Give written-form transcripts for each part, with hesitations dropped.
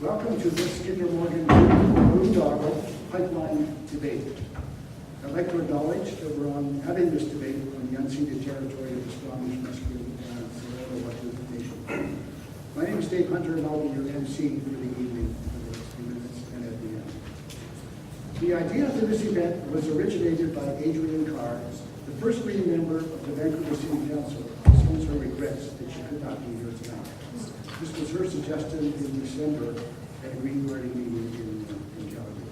Welcome to this Kinder Morgan Boondoggle pipeline debate. I'd like to acknowledge that we're having this debate on the unceded territory of the Squamish, Musqueam, and Silex Nation. My name is Dave Hunter, and I'll be your MC for the evening for the next few minutes and at the end. The idea for this event was originated by Adrienne Carr, the first Green member of the Vancouver City Council, who sends her regrets that she could not be here tonight. This was her suggestion in December at a Green Party meeting in Calgary.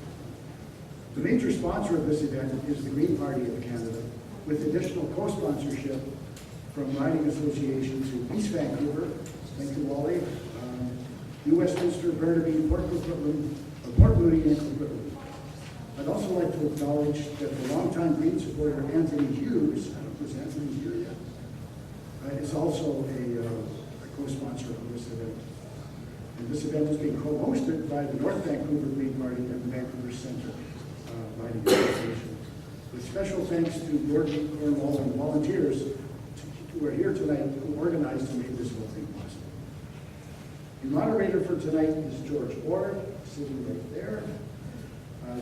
The major sponsor of this event is the Green Party of Canada, with additional co-sponsorship from riding associations in East Vancouver, thank you, Wally, New Westminster, Burnaby, Port Moody, and Coquitlam. I'd also like to acknowledge that the longtime Green supporter Anthony Hughes, I don't know if Anthony here yet, is also a co-sponsor of this event. And this event is being co-hosted by the North Vancouver Green Party and the Vancouver Centre Riding Association. With special thanks to Gordon, Cornwall, and volunteers who are here tonight who organized and made this whole thing possible. The moderator for tonight is George Ward, sitting right there.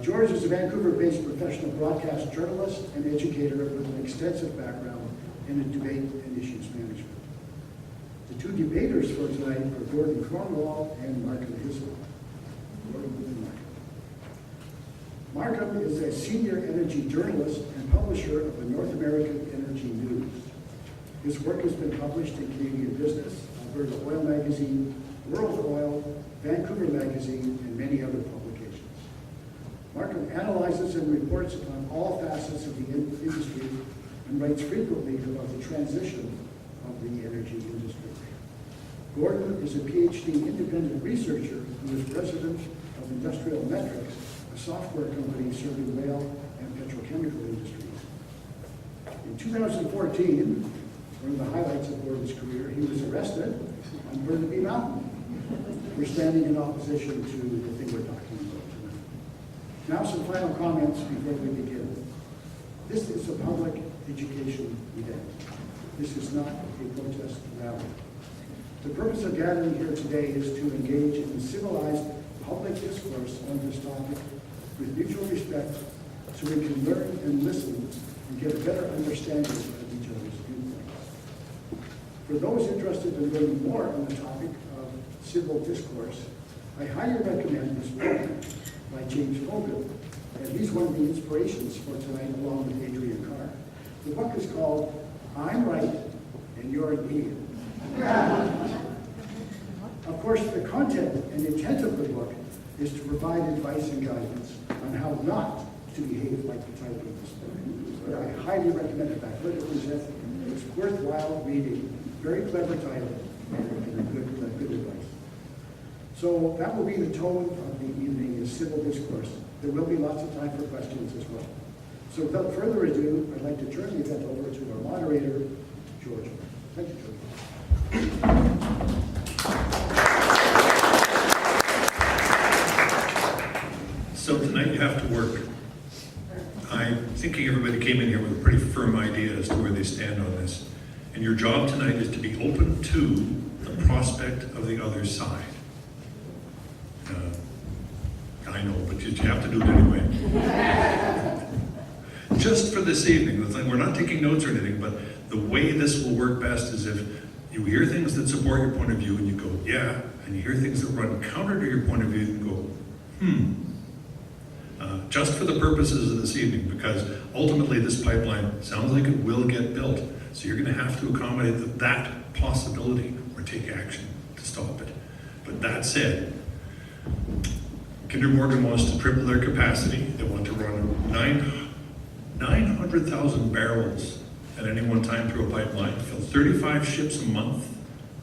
George is a Vancouver-based professional broadcast journalist and educator with an extensive background in debate and issues management. The two debaters for tonight are Gordon Cornwall and Markham Hiswell. Markham is a senior energy journalist and publisher of the North American Energy News. His work has been published in Canadian Business, Alberta Oil Magazine, World Oil, Vancouver Magazine, and many other publications. Markham analyzes and reports upon all facets of the industry and writes frequently about the transition of the energy industry. Gordon is a PhD independent researcher who is president of Industrial Metrics, a software company serving rail and petrochemical industries. In 2014, one of the highlights of Gordon's career, he was arrested on Burnaby Mountain for standing in opposition to the thing we're talking about tonight. Now some final comments before we begin. This is a public education event. This is not a protest rally. The purpose of gathering here today is to engage in civilized public discourse on this topic with mutual respect so we can learn and listen and get a better understanding of each other's viewpoints. For those interested in learning more on the topic of civil discourse, I highly recommend this book by James Hogan, and he's one of the inspirations for tonight along with Adrienne Carr. The book is called I'm Right and You're an Idiot. Of course, the content and intent of the book is to provide advice and guidance on how not to behave like the title of this book. But I highly recommend it. I've heard it presented. It's worthwhile reading. Very clever title and good advice. So that will be the tone of the evening, is civil discourse. There will be lots of time for questions as well. So without further ado, I'd like to turn the event over to our moderator, George. Thank you, George. So tonight you have to work. I'm thinking everybody came in here with a pretty firm idea as to where they stand on this. And your job tonight is to be open to the prospect of the other side. I know, but you have to do it anyway. Just for this evening, we're not taking notes or anything, but the way this will work best is if you hear things that support your point of view and you go, yeah, and you hear things that run counter to your point of view and you go, just for the purposes of this evening, because ultimately this pipeline sounds like it will get built. So you're going to have to accommodate that possibility or take action to stop it. But that said, Kinder Morgan wants to triple their capacity. They want to run 900,000 barrels at any one time through a pipeline, fill 35 ships a month,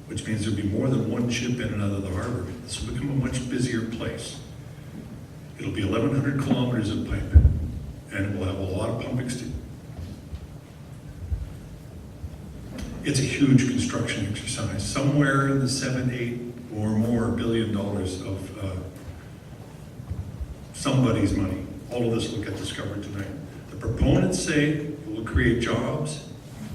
which means there'll be more than one ship in and out of the harbor. This will become a much busier place. It'll be 1,100 kilometers of pipe, and it will have a lot of pumping station. It's a huge construction exercise, somewhere in the $7, $8 or more billion of somebody's money. All of this will get discovered tonight. The proponents say it will create jobs.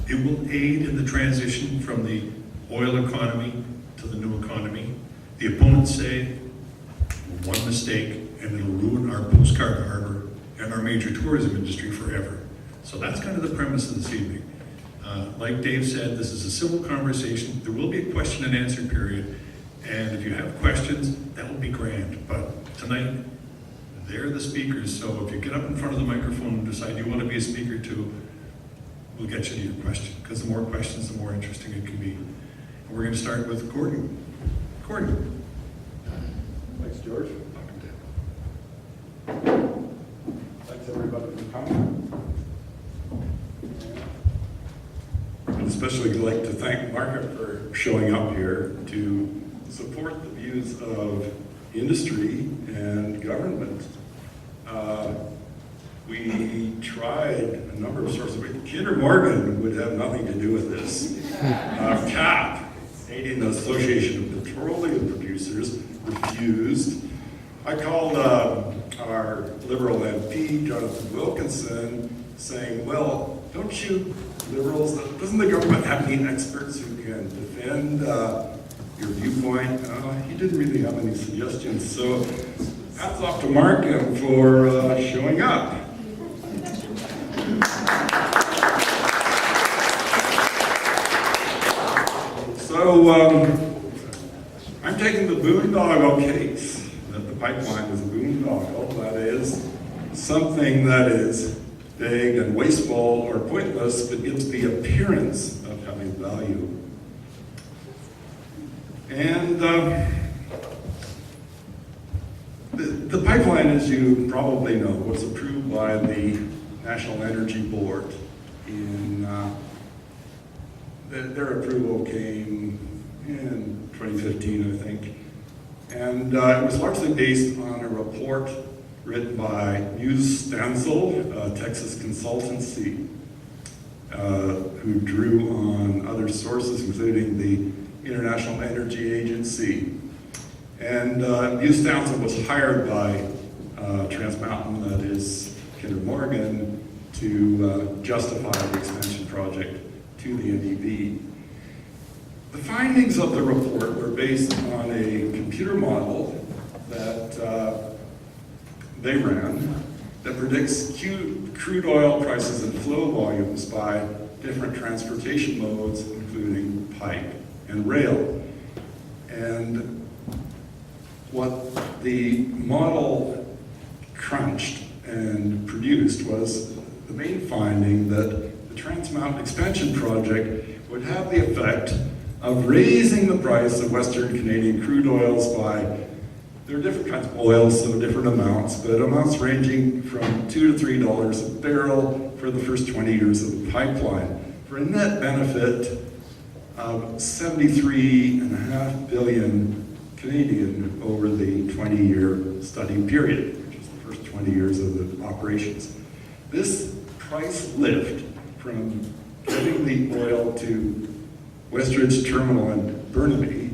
It will aid in the transition from the oil economy to the new economy. The opponents say one mistake, and it'll ruin our postcard harbor and our major tourism industry forever. So that's kind of the premise of this evening. Like Dave said, this is a civil conversation. There will be a question and answer period, and if you have questions, that will be grand. But tonight, they're the speakers, so if you get up in front of the microphone and decide you want to be a speaker too, we'll get you to your question, because the more questions, the more interesting it can be. And we're going to start with Gordon. Gordon. Thanks, George. Welcome, Dave. Thanks, everybody, for coming. I'd especially like to thank Margaret for showing up here to support the views of industry and government. We tried a number of sources. Kinder Morgan would have nothing to do with this. CAP, Canadian Association of Petroleum Producers, refused. I called our Liberal MP, Jonathan Wilkinson, saying, well, don't you Liberals, doesn't the government have any experts who can defend your viewpoint? He didn't really have any suggestions, so hats off to Mark for showing up. So I'm taking the Boondoggle case, that the pipeline is a boondoggle, that is something that is vague and wasteful or pointless, but gives the appearance of having value. And the pipeline, as you probably know, was approved by the National Energy Board. Their approval came in 2015, I think. And it was largely based on a report written by Muse Stansel, a Texas consultancy, who drew on other sources, including the International Energy Agency. And Muse Stansel was hired by Trans Mountain, that is Kinder Morgan, to justify the expansion project to the NEB. The findings of the report were based on a computer model that they ran that predicts crude oil prices and flow volumes by different transportation modes, including pipe and rail. And what the model crunched and produced was the main finding that the Trans Mountain expansion project would have the effect of raising the price of Western Canadian crude oils by, there are different kinds of oils, so different amounts, but amounts ranging from $2 to $3 a barrel for the first 20 years of the pipeline, for a net benefit of 73.5 billion Canadian over the 20-year study period, which is the first 20 years of the operations. This price lift from getting the oil to Westridge Terminal in Burnaby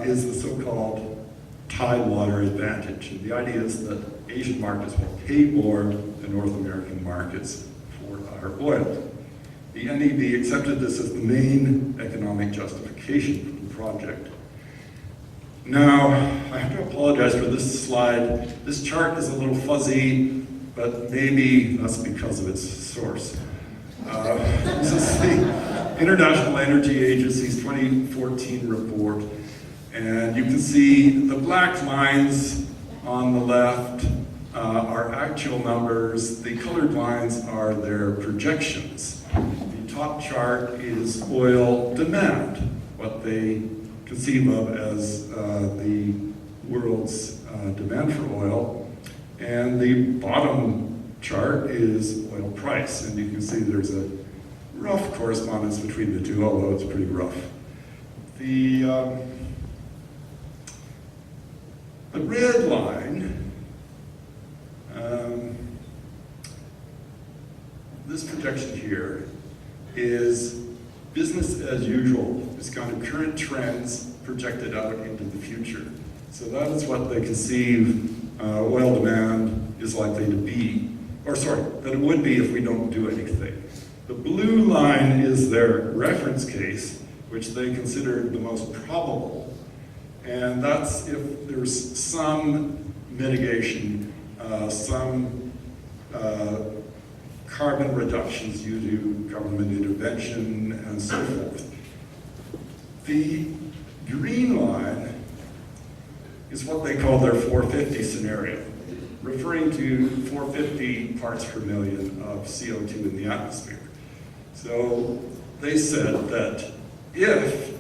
is the so-called tidewater advantage. And the idea is that Asian markets will pay more than North American markets for our oil. The NEB accepted this as the main economic justification for the project. Now, I have to apologize for this slide. This chart is a little fuzzy, but maybe that's because of its source. This is the International Energy Agency's 2014 report. And you can see the black lines on the left are actual numbers. The colored lines are their projections. The top chart is oil demand, what they conceive of as the world's demand for oil. And the bottom chart is oil price. And you can see there's a rough correspondence between the two, although it's pretty rough. The red line, this projection here, is business as usual. It's kind of current trends projected out into the future. So that is what they conceive oil demand is likely to be, or sorry, that it would be if we don't do anything. The blue line is their reference case, which they considered the most probable. And that's if there's some mitigation, some carbon reductions due to government intervention and so forth. The green line is what they call their 450 scenario, referring to 450 parts per million of CO2 in the atmosphere. So they said that if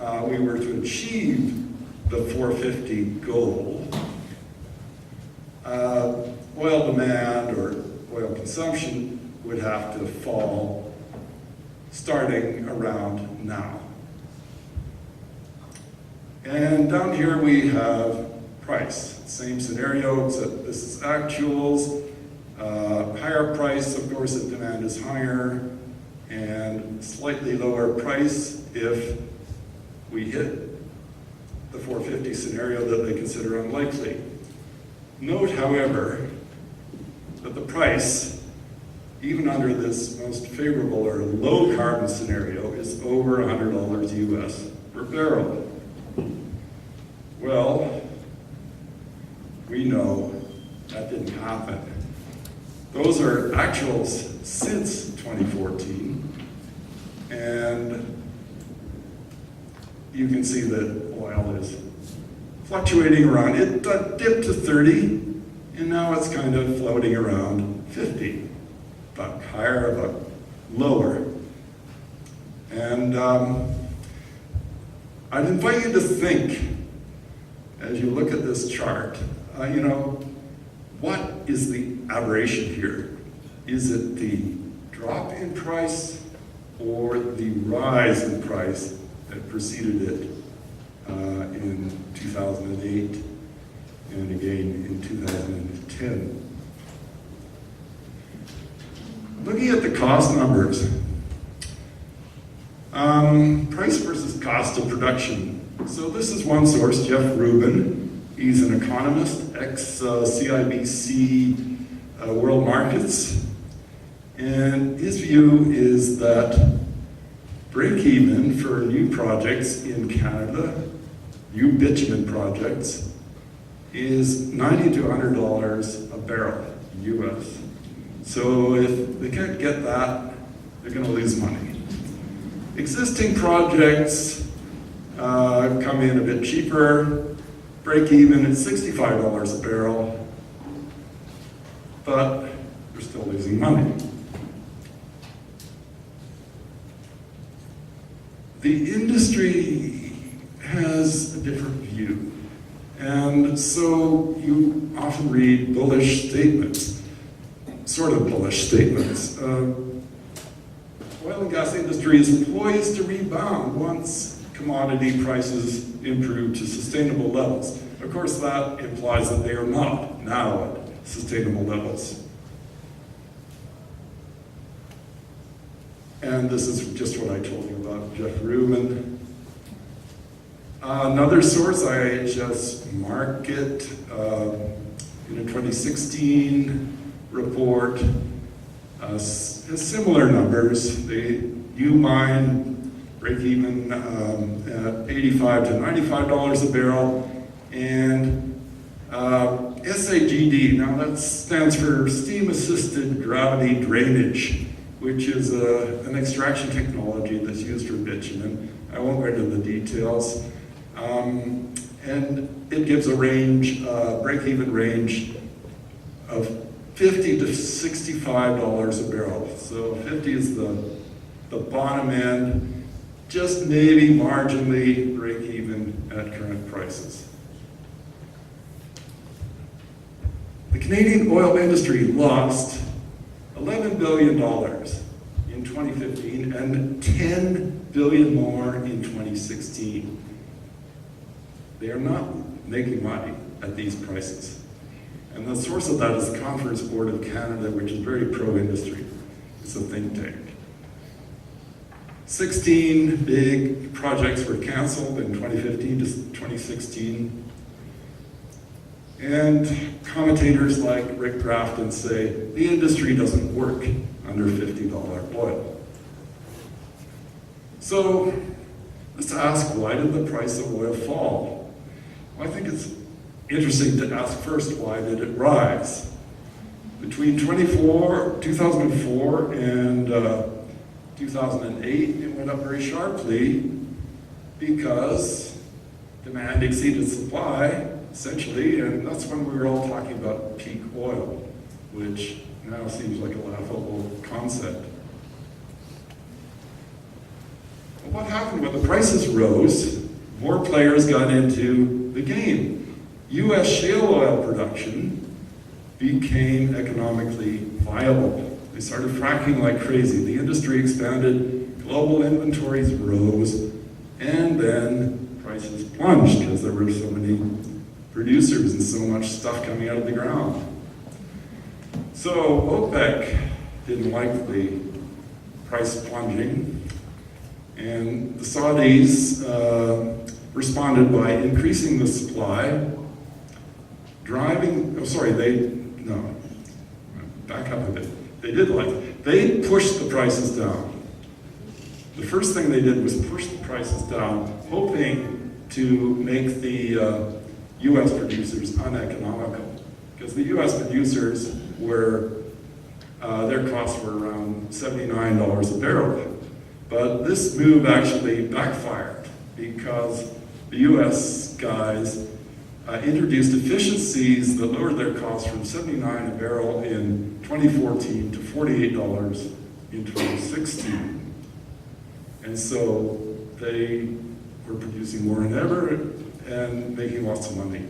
we were to achieve the 450 goal, oil demand or oil consumption would have to fall starting around now. And down here we have price. Same scenario, except this is actuals. Higher price, of course, if demand is higher, and slightly lower price if we hit the 450 scenario that they consider unlikely. Note, however, that the price, even under this most favorable or low carbon scenario, is over $100 US per barrel. Well, we know that didn't happen. Those are actuals since 2014, and you can see that oil is fluctuating around. It dipped to 30, and now it's kind of floating around 50, but higher, but lower. And I'd invite you to think, as you look at this chart, what is the aberration here? Is it the drop in price or the rise in price that preceded it in 2008 and again in 2010? Looking at the cost numbers, price versus cost of production. So this is one source, Jeff Rubin. He's an economist, ex-CIBC World Markets. And his view is that break-even for new projects in Canada, new bitumen projects, is $90 to $100 a barrel, US. So if they can't get that, they're going to lose money. Existing projects come in a bit cheaper, break even at $65 a barrel, but they're still losing money. The industry has a different view, and so you often read bullish statements, sort of bullish statements. Oil and gas industry is poised to rebound once commodity prices improve to sustainable levels. Of course, that implies that they are not now at sustainable levels. And this is just what I told you about Jeff Rubin. Another source, IHS Market, in a 2016 report, has similar numbers. They do mine break even at $85 to $95 a barrel, and SAGD, now that stands for Steam Assisted Gravity Drainage, which is an extraction technology that's used for bitumen. I won't go into the details. And it gives a range, break-even range of $50 to $65 a barrel. So 50 is the bottom end, just maybe marginally break even at current prices. The Canadian oil industry lost $11 billion in 2015 and $10 billion more in 2016. They are not making money at these prices. And the source of that is the Conference Board of Canada, which is very pro-industry. It's a think tank. 16 big projects were canceled in 2015 to 2016. And commentators like Rick Grafton say, the industry doesn't work under $50 oil. So Let's ask, why did the price of oil fall? Well, I think it's interesting to ask first, why did it rise? Between 2004 and 2008, it went up very sharply because demand exceeded supply, essentially, and that's when we were all talking about peak oil, which now seems like a laughable concept. But what happened when the prices rose? More players got into the game. U.S. shale oil production became economically viable. They started fracking like crazy. The industry expanded, global inventories rose, and then prices plunged because there were so many producers and so much stuff coming out of the ground. So OPEC didn't like the price plunging, and the Saudis responded by increasing the supply, back up a bit. They pushed the prices down. The first thing they did was push the prices down, hoping to make the U.S. producers uneconomical. Because the U.S. producers their costs were around $79 a barrel. But this move actually backfired because the U.S. guys introduced efficiencies that lowered their costs from $79 a barrel in 2014 to $48 in 2016. And so they were producing more than ever and making lots of money.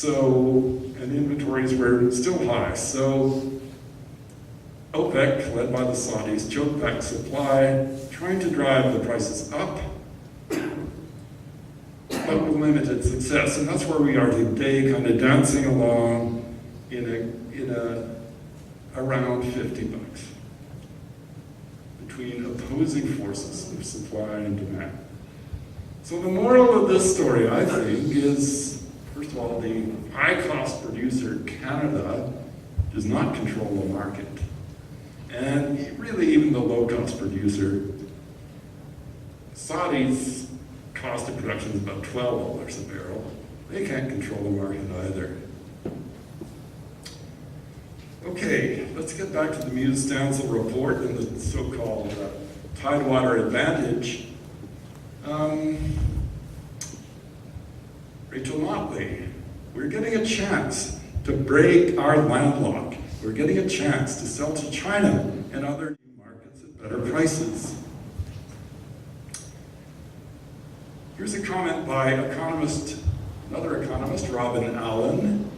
And inventories were still high. So OPEC, led by the Saudis, choked back supply, trying to drive the prices up, but with limited success. And that's where we are today, kind of dancing along around $50 between opposing forces of supply and demand. So the moral of this story, I think, is, first of all, the high-cost producer, Canada, does not control the market. And really, even the low-cost producer, Saudi's cost of production is about $12 a barrel. They can't control the market either. Okay, let's get back to the Muse-Stansel report and the so-called Tidewater Advantage. Rachel Motley, we're getting a chance to break our landlock. We're getting a chance to sell to China and other new markets at better prices. Here's a comment by another economist, Robin Allen,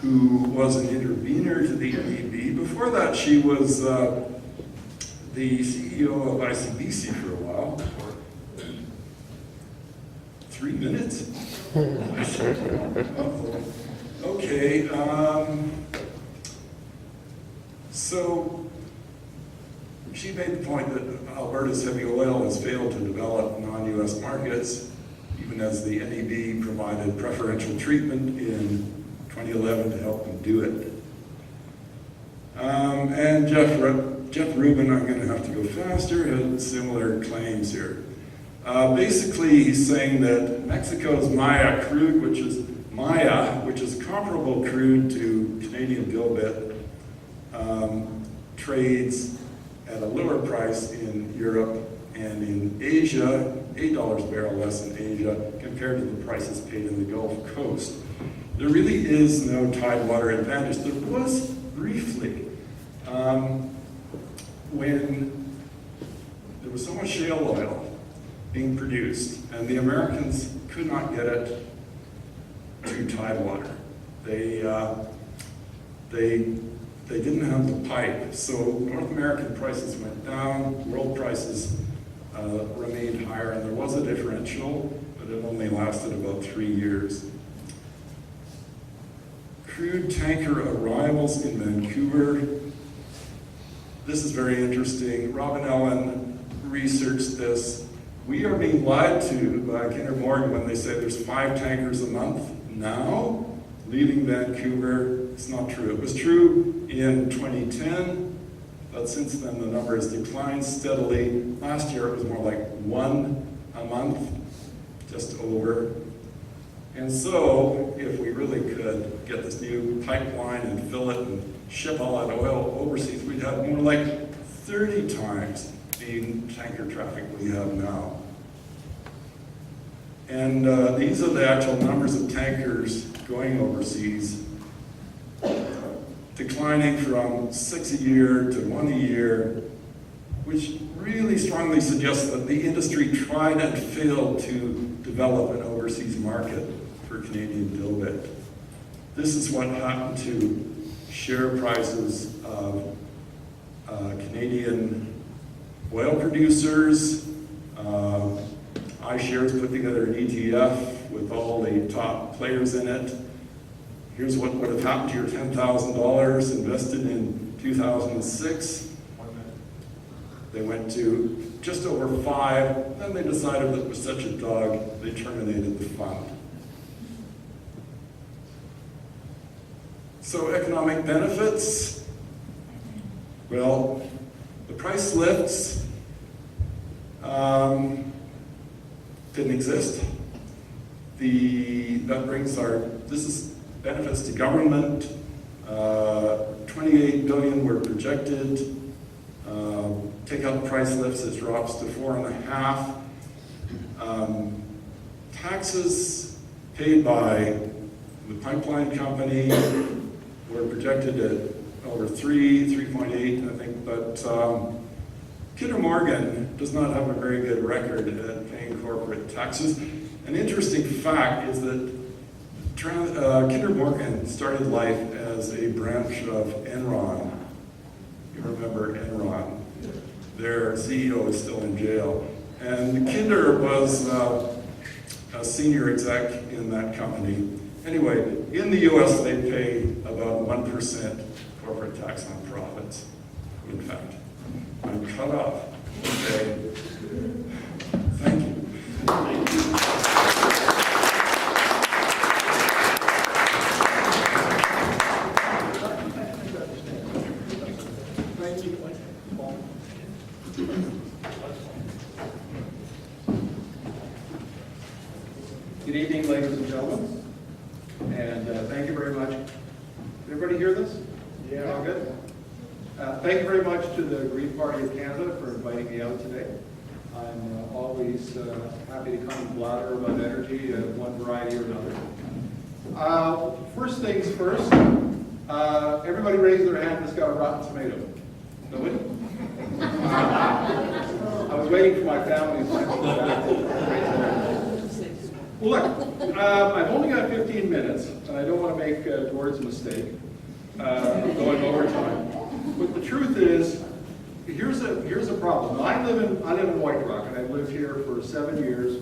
who was an intervener to the NEB. Before that, she was the CEO of ICBC for a while. 3 minutes? Okay. So she made the point that Alberta's heavy oil has failed to develop non-US markets, even as the NEB provided preferential treatment in 2011 to help them do it. And Jeff Rubin, I'm going to have to go faster, had similar claims here. Basically, he's saying that Mexico's Maya crude, which is comparable crude to Canadian dilbit, trades at a lower price in Europe and in Asia, $8 a barrel less in Asia, compared to the prices paid in the Gulf Coast. There really is no Tidewater advantage. There was briefly when there was so much shale oil being produced, and the Americans could not get it to Tidewater. They didn't have the pipe, so North American prices went down, world prices remained higher, and there was a differential, but it only lasted about 3 years. Crude tanker arrivals in Vancouver. This is very interesting. Robin Allen researched this. We are being lied to by Kinder Morgan when they say there's 5 tankers a month now leaving Vancouver. It's not true. It was true in 2010, but since then the number has declined steadily. Last year it was more like 1 a month, just over. And so, if we really could get this new pipeline and fill it and ship all that oil overseas, we'd have more like 30 times the tanker traffic we have now. And these are the actual numbers of tankers going overseas, declining from 6 a year to 1 a year, which really strongly suggests that the industry tried and failed to develop an overseas market for Canadian dilbit. This is what happened to share prices of Canadian oil producers. iShares put together an ETF with all the top players in it. Here's what would have happened to your $10,000 invested in 2006. They went to just over 5, then they decided that it was such a dog, they terminated the fund. So economic benefits, well, the price lifts didn't exist. That brings this is benefits to government, 28 billion were projected. Take out the price lifts, it drops to 4.5. Taxes paid by the pipeline company were projected at over 3.8, I think, but Kinder Morgan does not have a very good record at paying corporate taxes. An interesting fact is that Kinder Morgan started life as a branch of Enron. You remember Enron? Their CEO is still in jail. And Kinder was a senior exec in that company. Anyway, in the US, they pay about 1% corporate tax on profits, in fact. I'm cut off. Okay. Thank you. Good evening, ladies and gentlemen, and thank you very much. Everybody hear this? Yeah. All good? Thank you very much to the Green Party of Canada for inviting me out today. I'm always happy to come and blather about energy of one variety or another. First things first, everybody raise their hand that's got a rotten tomato. Nobody? I was waiting for my family to raise their hand. Well, look, I've only got 15 minutes, and I don't want to make Gord's mistake of going over time. But the truth is, here's a problem. Now, I live in White Rock, and I've lived here for 7 years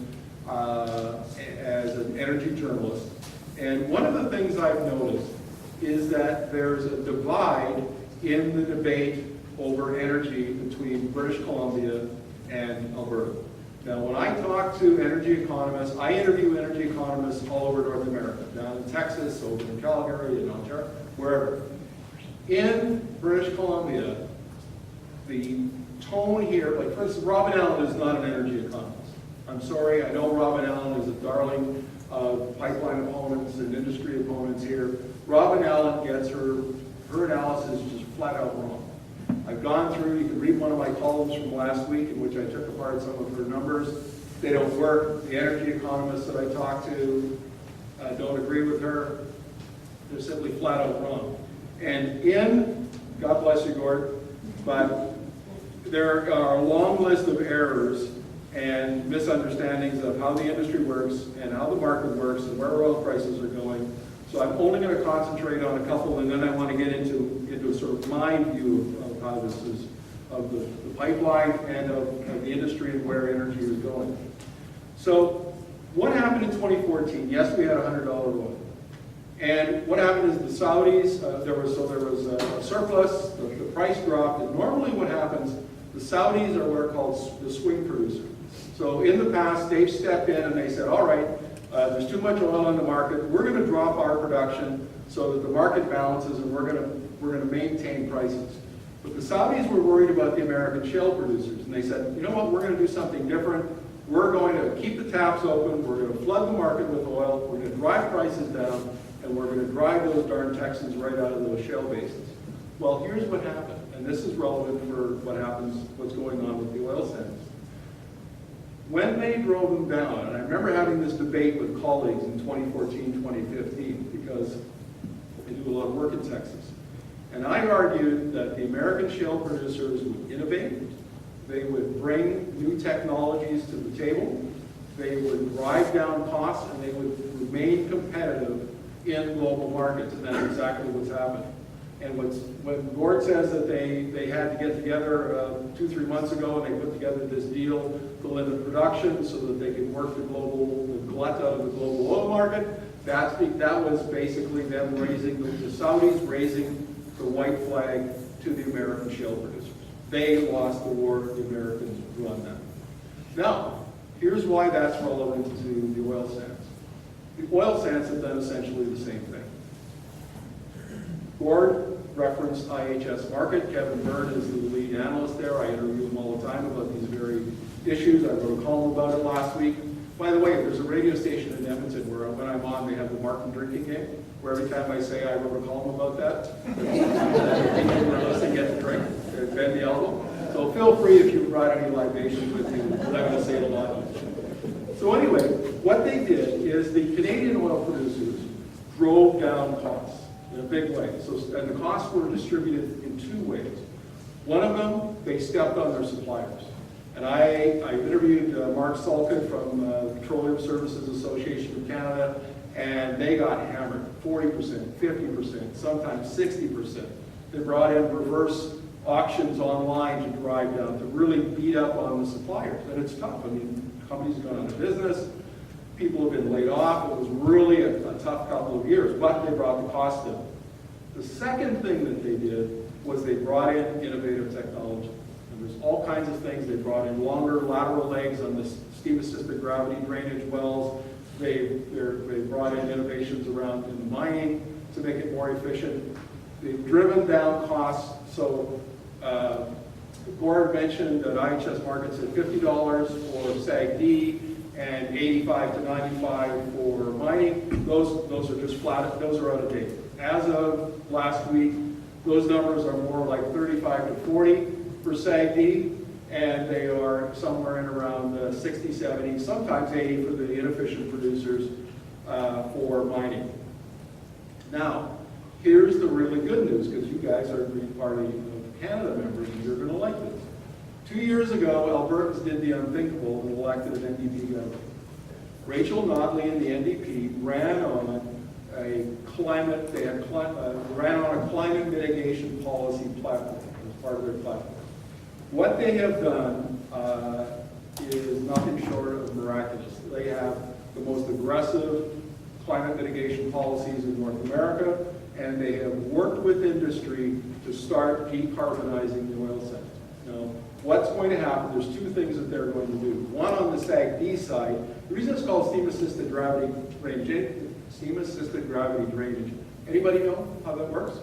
as an energy journalist. And one of the things I've noticed is that there's a divide in the debate over energy between British Columbia and Alberta. Now, when I talk to energy economists, I interview energy economists all over North America, down in Texas, over in Calgary, in Ontario, wherever. In British Columbia, the tone here, like for instance, Robin Allen is not an energy economist. I'm sorry, I know Robin Allen is a darling of pipeline opponents and industry opponents here. Robin Allen gets her analysis just flat out wrong. I've gone through, you can read one of my columns from last week in which I took apart some of her numbers. They don't work. The energy economists that I talk to don't agree with her. They're simply flat out wrong. And God bless you, Gord, but there are a long list of errors and misunderstandings of how the industry works and how the market works and where oil prices are going. So I'm only going to concentrate on a couple, and then I want to get into sort of my view of how this is, of the pipeline and of the industry and where energy is going. So what happened in 2014? Yes, we had $100 oil. And what happened is the Saudis, there was a surplus, the price dropped, and normally what happens, the Saudis are what are called the swing producer. So in the past, they've stepped in and they said, all right, there's too much oil in the market, we're going to drop our production so that the market balances and we're going to maintain prices. But the Saudis were worried about the American shale producers, and they said, you know what, we're going to do something different. We're going to keep the taps open, we're going to flood the market with oil, we're going to drive prices down, and we're going to drive those darn Texans right out of those shale basins. Well, here's what happened, and this is relevant for what's going on with the oil sands. When they drove them down, and I remember having this debate with colleagues in 2014, 2015, because I do a lot of work in Texas. And I argued that the American shale producers would innovate, they would bring new technologies to the table, they would drive down costs, and they would remain competitive in global markets, and that's exactly what's happened. And when Gord says that they had to get together 2-3 months ago and they put together this deal to limit production so that they could work the glut out of the global oil market, that was basically them raising, the Saudis raising the white flag to the American shale producers. They lost the war, the Americans won that. Now, here's why that's relevant to the oil sands. The oil sands have done essentially the same thing. Gord referenced IHS Markit. Kevin Boon is the lead analyst there. I interview him all the time about these very issues. I wrote a column about it last week. By the way, there's a radio station in Edmonton where when I'm on, they have the Martin drinking game, where every time I say I wrote a column about that, people who are listening get to drink, bend the elbow. So feel free if you brought any libations with you, because I'm going to say it a lot. So anyway, what they did is the Canadian oil producers drove down costs in a big way. And the costs were distributed in 2 ways. One of them, they stepped on their suppliers. And I interviewed Mark Salkin from the Petroleum Services Association of Canada, and they got hammered, 40%, 50%, sometimes 60%. They brought in reverse auctions online to drive down, to really beat up on the suppliers. And it's tough. I mean, companies have gone out of business. People have been laid off. It was really a tough couple of years, but they brought the cost down. The second thing that they did was they brought in innovative technology. And there's all kinds of things. They brought in longer lateral legs on the steam-assisted gravity drainage wells. They brought in innovations around in the mining to make it more efficient. They've driven down costs. So Gord mentioned that IHS Markit said $50 for SAGD and $85 to $95 for mining. Those are just flat. Those are out of date. As of last week, those numbers are more like 35 to 40 for SAGD, and they are somewhere in around 60, 70, sometimes 80 for the inefficient producers for mining. Now, here's the really good news, because you guys are Green Party of Canada members, and you're going to like this. 2 years ago, Albertans did the unthinkable and elected an NDP government. Rachel Notley and the NDP ran on a climate mitigation policy platform as part of their platform. What they have done is nothing short of miraculous. They have the most aggressive climate mitigation policies in North America, and they have worked with industry to start decarbonizing the oil sands. Now, what's going to happen, there's 2 things that they're going to do. One on the SAGD side, the reason it's called steam-assisted gravity drainage, anybody know how that works?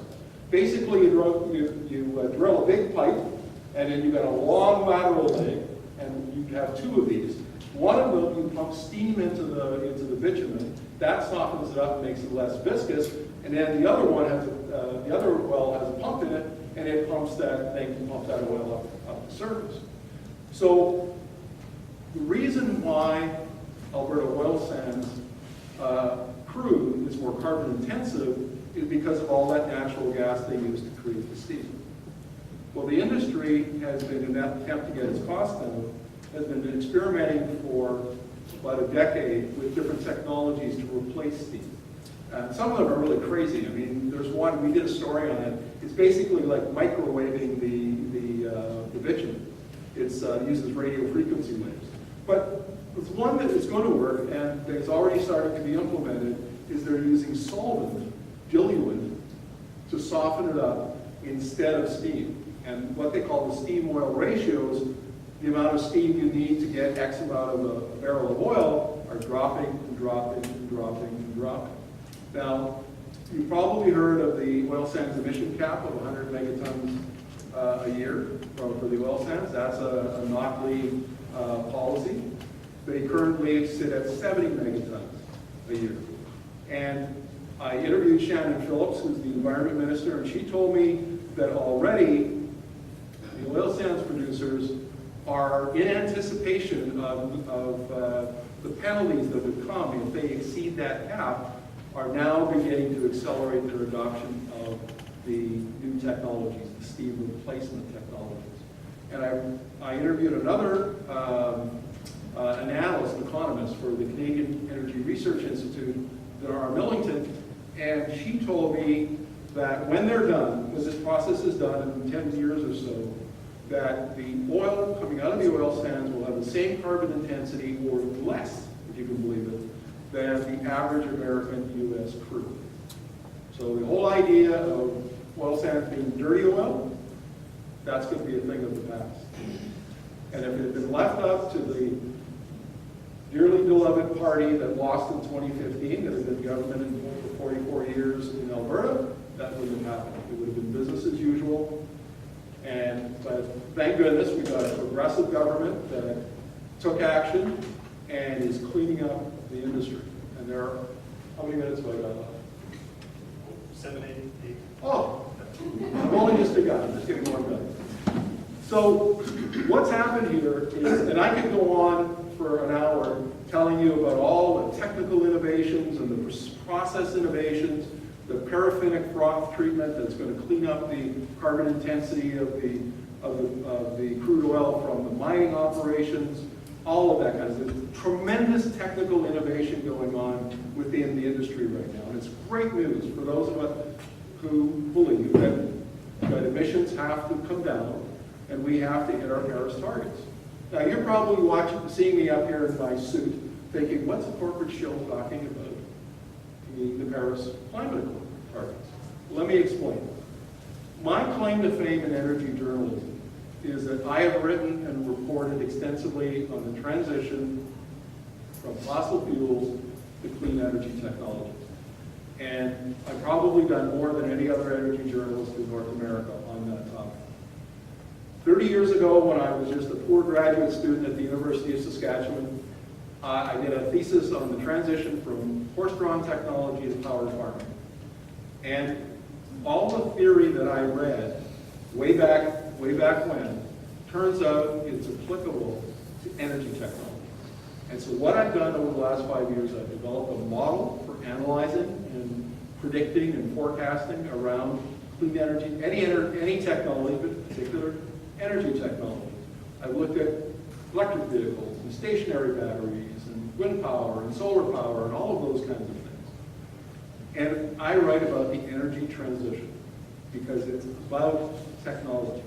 Basically, you drill a big pipe, and then you've got a long lateral leg, and you have 2 of these. One of them, you pump steam into the bitumen. That softens it up and makes it less viscous. And then the other one has the other well has a pump in it, and it pumps that oil up the surface. So the reason why Alberta oil sands crude is more carbon intensive is because of all that natural gas they use to create the steam. Well, the industry has been, in that attempt to get its costs down, has been experimenting for about a decade with different technologies to replace steam. And some of them are really crazy. I mean, there's one, we did a story on it. It's basically like microwaving the bitumen. It uses radio frequency waves. But it's one that is going to work, and that's already started to be implemented, is they're using solvent, diluent, to soften it up instead of steam. And what they call the steam-oil ratios, the amount of steam you need to get X amount of a barrel of oil, are dropping and dropping and dropping and dropping. Now, you've probably heard of the oil sands emission cap of 100 megatons a year for the oil sands. That's a Notley policy. They currently sit at 70 megatons a year. And I interviewed Shannon Phillips, who's the environment minister, and she told me that already the oil sands producers are in anticipation of the penalties that would come if they exceed that cap, are now beginning to accelerate their adoption of the new technologies, the steam replacement technologies. And I interviewed another an analyst, an economist for the Canadian Energy Research Institute that are in Millington, and she told me that when they're done, because this process is done in 10 years or so, that the oil coming out of the oil sands will have the same carbon intensity or less, if you can believe it, than the average American U.S. crude. So the whole idea of oil sands being dirty oil, that's going to be a thing of the past. And if it had been left up to the dearly beloved party that lost in 2015, that had been government for 44 years in Alberta, that wouldn't have happened. It would have been business as usual. But thank goodness we got a progressive government that took action and is cleaning up the industry. And there are, how many minutes have I got left? 7, 8, 8. Oh, I'm only just begun. I'm just getting warmed up. So what's happened here is, and I could go on for an hour telling you about all the technical innovations and the process innovations, the paraffinic froth treatment that's going to clean up the carbon intensity of the crude oil from the mining operations, all of that kind of thing. Tremendous technical innovation going on within the industry right now. And it's great news for those of us who believe that emissions have to come down and we have to hit our Paris targets. Now you're probably seeing me up here in my suit thinking, what's a corporate shill talking about? The Paris Climate Accord targets. Let me explain. My claim to fame in energy journalism is that I have written and reported extensively on the transition from fossil fuels to clean energy technologies. And I've probably done more than any other energy journalist in North America on that topic. 30 years ago, when I was just a poor graduate student at the University of Saskatchewan, I did a thesis on the transition from horse-drawn technology to power farming. And all the theory that I read way back when, turns out it's applicable to energy technology. And so what I've done over the last 5 years, I've developed a model for analyzing and predicting and forecasting around clean energy, any technology, but in particular energy technology. I've looked at electric vehicles and stationary batteries and wind power and solar power and all of those kinds of things. And I write about the energy transition because it's about technology.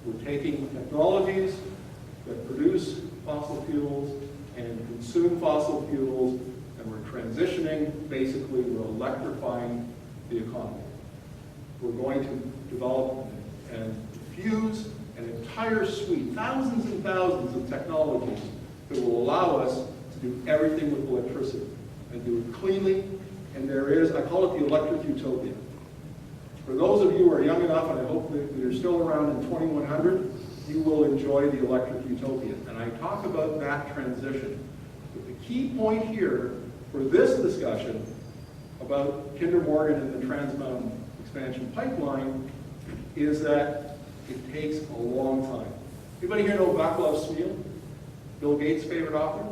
We're taking technologies that produce fossil fuels and consume fossil fuels, and we're transitioning, basically, we're electrifying the economy. We're going to develop and fuse an entire suite, thousands and thousands of technologies that will allow us to do everything with electricity and do it cleanly. And there is, I call it the electric utopia. For those of you who are young enough, and I hope that you're still around in 2100, you will enjoy the electric utopia. And I talk about that transition. But the key point here for this discussion about Kinder Morgan and the Trans Mountain expansion pipeline is that it takes a long time. Anybody here know Václav Smil? Bill Gates' favorite author?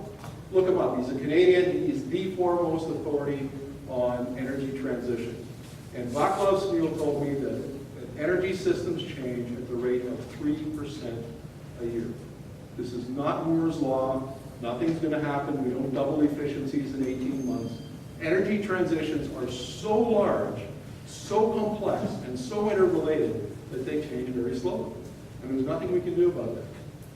Look him up. He's a Canadian. He's the foremost authority on energy transition. And Václav Smil told me that energy systems change at the rate of 3% a year. This is not Moore's Law. Nothing's going to happen. We don't double efficiencies in 18 months. Energy transitions are so large, so complex, and so interrelated that they change very slowly. And there's nothing we can do about that.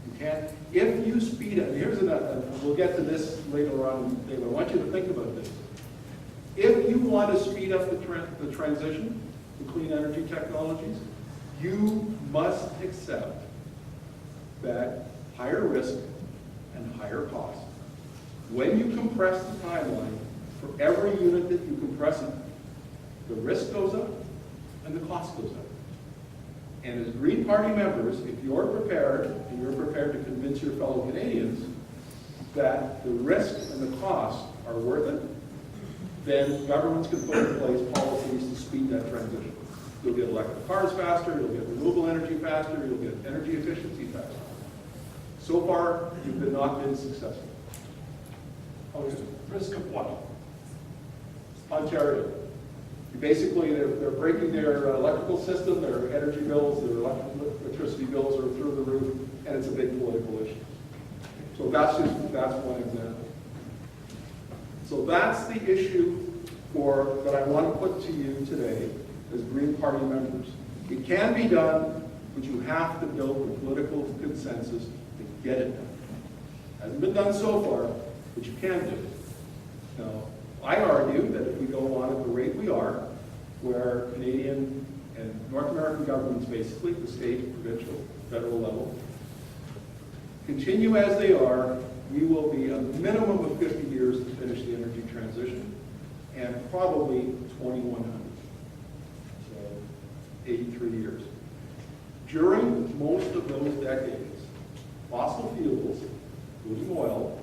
You can't, if you speed up, here's another, we'll get to this later on, Dave, I want you to think about this. If you want to speed up the transition to clean energy technologies, you must accept that higher risk and higher cost. When you compress the timeline, for every unit that you compress it, the risk goes up and the cost goes up. And as Green Party members, if you're prepared, and you're prepared to convince your fellow Canadians that the risk and the cost are worth it, then governments can put in place policies to speed that transition. You'll get electric cars faster, you'll get renewable energy faster, you'll get energy efficiency faster. So far, you've not been successful. Risk of what? Ontario. Basically, they're breaking their electrical system, their energy bills, their electricity bills are through the roof, and it's a big political issue. So that's one example. So that's the issue that I want to put to you today as Green Party members. It can be done, but you have to build the political consensus to get it done. Hasn't been done so far, but you can do it. Now, I argue that if we go on at the rate we are, where Canadian and North American governments, basically, the state, provincial, federal level, continue as they are, we will be a minimum of 50 years to finish the energy transition, and probably 2100. So 83 years. During most of those decades, fossil fuels, including oil,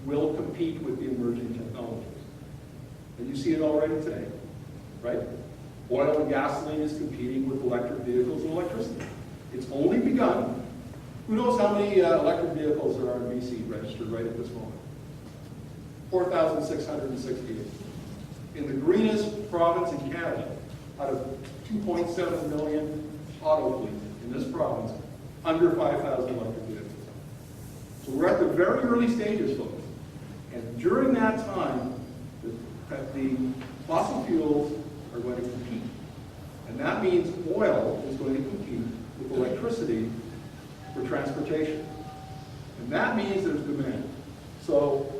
will compete with the emerging technologies. And you see it already today, right? Oil and gasoline is competing with electric vehicles and electricity. It's only begun. Who knows how many electric vehicles there are in BC registered right at this moment? 4,668. In the greenest province in Canada, out of 2.7 million auto fleet in this province, under 5,000 electric vehicles. So we're at the very early stages, folks. And during that time, the fossil fuels are going to compete. And that means oil is going to compete with electricity for transportation. And that means there's demand. So,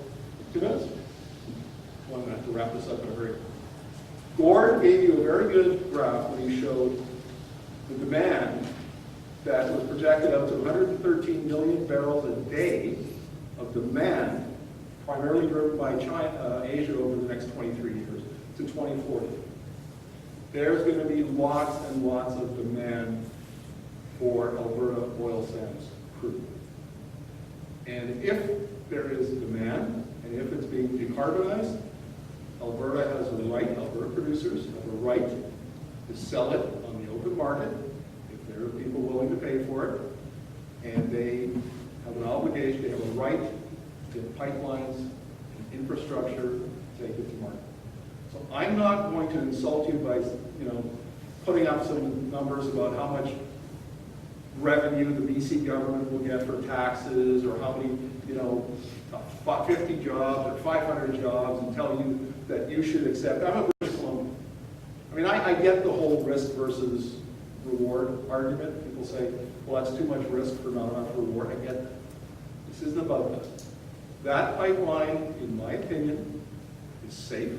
2 minutes. I want to wrap this up in a hurry. Gord gave you a very good graph when he showed the demand that was projected up to 113 million barrels a day of demand, primarily driven by China, Asia over the next 23 years to 2040. There's going to be lots and lots of demand for Alberta oil sands crude. And if there is demand, and if it's being decarbonized, Alberta has a right, Alberta producers have a right to sell it on the open market if there are people willing to pay for it, and they have an obligation, they have a right to pipelines and infrastructure to take it to market. So I'm not going to insult you by, putting up some numbers about how much revenue the BC government will get for taxes, or how many, 50 jobs or 500 jobs, and tell you that you should accept. I'm a British Columbian. I mean, I get the whole risk versus reward argument. People say, well, that's too much risk for not enough reward. I get that. This isn't about that. That pipeline, in my opinion, is safe.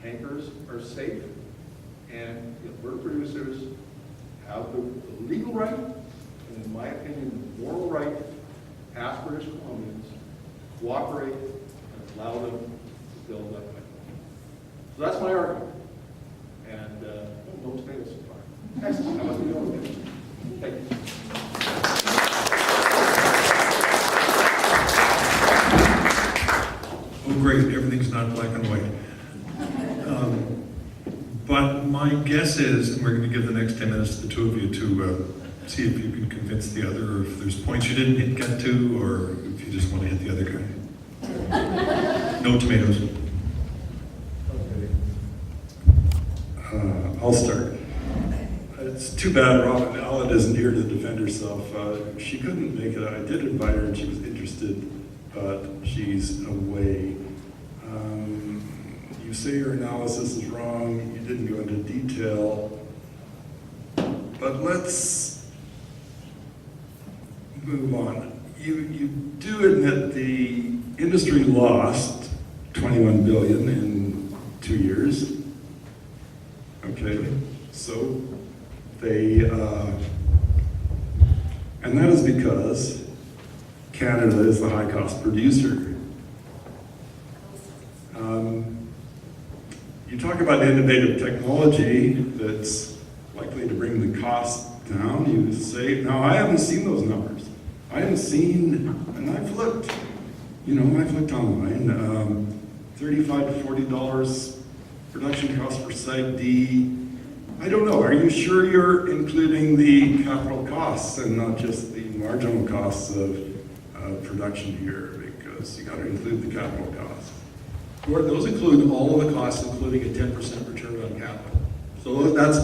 Tankers are safe. And the Alberta producers have the legal right, and in my opinion, the moral right, to ask British Columbians to cooperate and allow them to build that pipeline. So that's my argument. And no tomatoes so far. Excellent. I must be doing it. Thank you. Oh, great, everything's not black and white. But my guess is, and we're going to give the next 10 minutes to the two of you to see if you can convince the other, or if there's points you didn't get to, or if you just want to hit the other guy. No tomatoes. I'll start. It's too bad Robin Allen isn't here to defend herself. She couldn't make it. I did invite her and she was interested, but she's away. You say your analysis is wrong. You didn't go into detail. But let's move on. You do admit the industry lost $21 billion in 2 years. Okay, so they, and that is because Canada is the high-cost producer. You talk about innovative technology that's likely to bring the cost down. You say, now I haven't seen those numbers. I haven't seen, and I've looked, You know, I've looked online, $35 to $40 production cost for Site D. I don't know, are you sure you're including the capital costs and not just the marginal costs of production here? Because you got to include the capital costs. Those include all of the costs, including a 10% return on capital. So that's,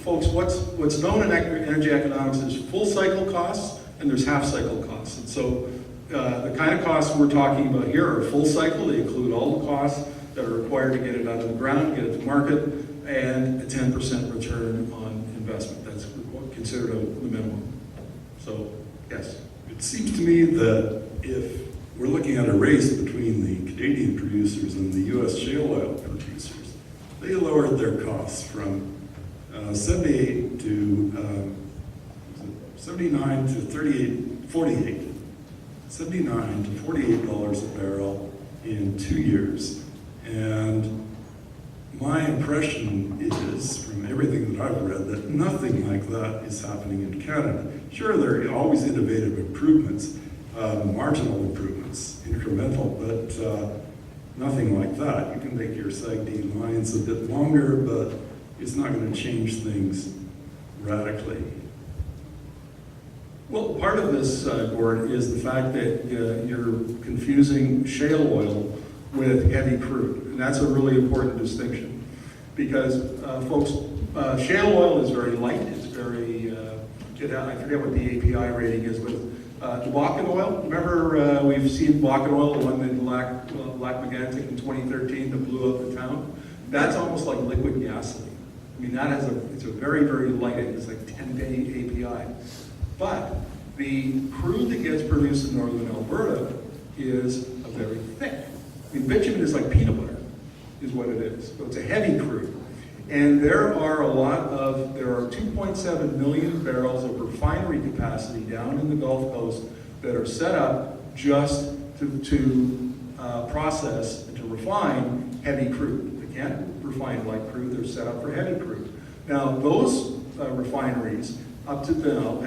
folks, what's known in energy economics is full cycle costs and there's half cycle costs. And so the kind of costs we're talking about here are full cycle. They include all the costs that are required to get it out of the ground, get it to market, and a 10% return on investment. That's considered the minimum. So, yes. It seems to me that if we're looking at a race between the Canadian producers and the U.S. shale oil producers, they lowered their costs from 78 to 79 to 38, 48. $79 to $48 a barrel in 2 years. And my impression is, from everything that I've read, that nothing like that is happening in Canada. Sure, there are always innovative improvements, marginal improvements, incremental, but nothing like that. You can make your SAGD lines a bit longer, but it's not going to change things radically. Well, part of this, Gord, is the fact that you're confusing shale oil with heavy crude. And that's a really important distinction. Because, folks, shale oil is very light. It's very, I forget what the API rating is, but Bakken oil, remember we've seen Bakken oil, the one that Lac Megantic in 2013 that blew up the town? That's almost like liquid gasoline. I mean, that has it's a very, very light, it's like 10-day API. But the crude that gets produced in northern Alberta is a very thick. I mean, bitumen is like peanut butter, is what it is. So it's a heavy crude. And there are 2.7 million barrels of refinery capacity down in the Gulf Coast that are set up just to process and to refine heavy crude. They can't refine light crude, they're set up for heavy crude. Now, those refineries up to now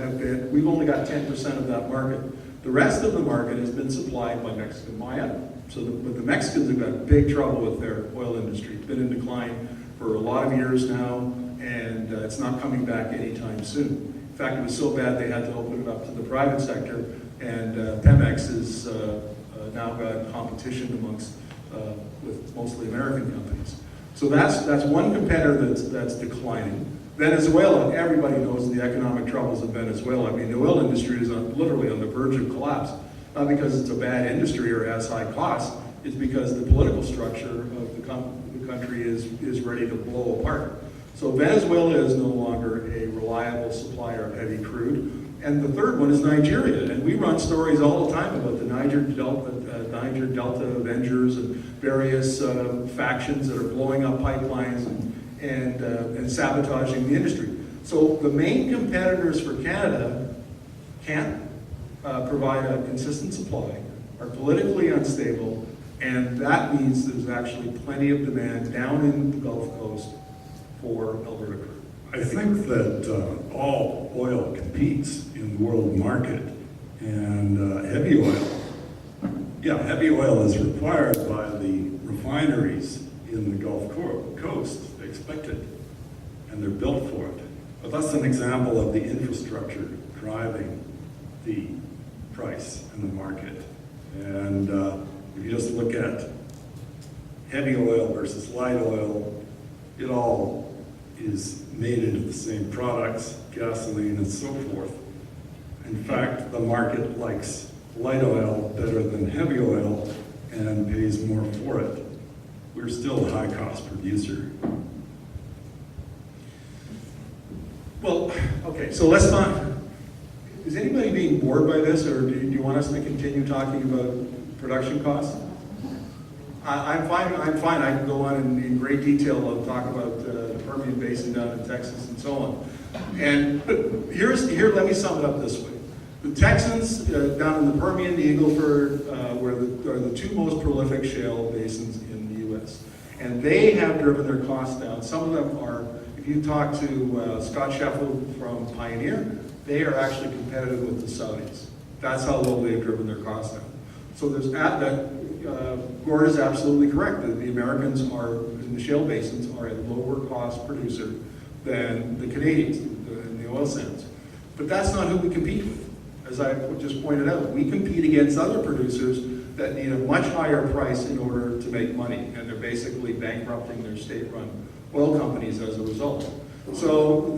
we've only got 10% of that market. The rest of the market has been supplied by Mexican Maya. But the Mexicans have got big trouble with their oil industry. It's been in decline for a lot of years now, and it's not coming back anytime soon. In fact, it was so bad they had to open it up to the private sector, and Pemex has now got competition amongst with mostly American companies. So that's one competitor that's declining. Venezuela, everybody knows the economic troubles of Venezuela. I mean, the oil industry is literally on the verge of collapse. Not because it's a bad industry or has high costs, it's because the political structure of the country is ready to blow apart. So Venezuela is no longer a reliable supplier of heavy crude. And the third one is Nigeria. And we run stories all the time about the Niger Delta Avengers and various factions that are blowing up pipelines and sabotaging the industry. So the main competitors for Canada can't provide a consistent supply, are politically unstable, and that means there's actually plenty of demand down in the Gulf Coast for Alberta crude. I think that all oil competes in the world market, and heavy oil is required by the refineries in the Gulf Coast. They expect it, and they're built for it. But that's an example of the infrastructure driving the price in the market. And if you just look at heavy oil versus light oil, it all is made into the same products, gasoline and so forth. In fact, the market likes light oil better than heavy oil and pays more for it. We're still a high-cost producer. Well, okay, so let's not. Is anybody being bored by this, or do you want us to continue talking about production costs? I'm fine. I can go on in great detail and talk about the Permian Basin down in Texas and so on. But let me sum it up this way. The Texans down in the Permian, the Eagle Ford, are the two most prolific shale basins in the U.S. And they have driven their costs down. Some of them are, if you talk to Scott Sheffield from Pioneer, they are actually competitive with the Saudis. That's how low they've driven their costs down. So Gord is absolutely correct, that the Americans are, in the shale basins, are a lower cost producer than the Canadians in the oil sands. But that's not who we compete with. As I just pointed out, we compete against other producers that need a much higher price in order to make money, and they're basically bankrupting their state-run oil companies as a result. So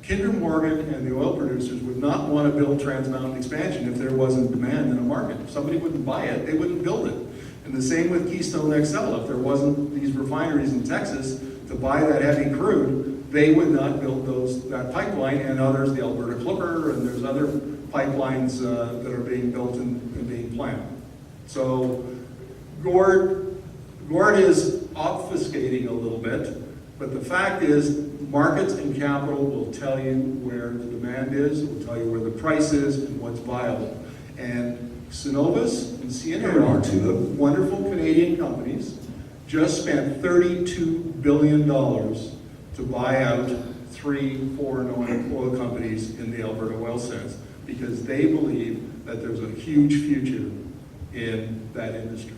Kinder Morgan and the oil producers would not want to build Trans Mountain expansion if there wasn't demand in a market. If somebody wouldn't buy it, they wouldn't build it. And the same with Keystone XL. If there wasn't these refineries in Texas to buy that heavy crude, they would not build that pipeline, and others, the Alberta Clipper, and there's other pipelines that are being built and being planned. So Gord is obfuscating a little bit, but the fact is markets and capital will tell you where the demand is, will tell you where the price is and what's viable. And Cenovus and CNR, two wonderful Canadian companies, just spent $32 billion to buy out 3 foreign oil companies in the Alberta oil sands, because they believe that there's a huge future in that industry.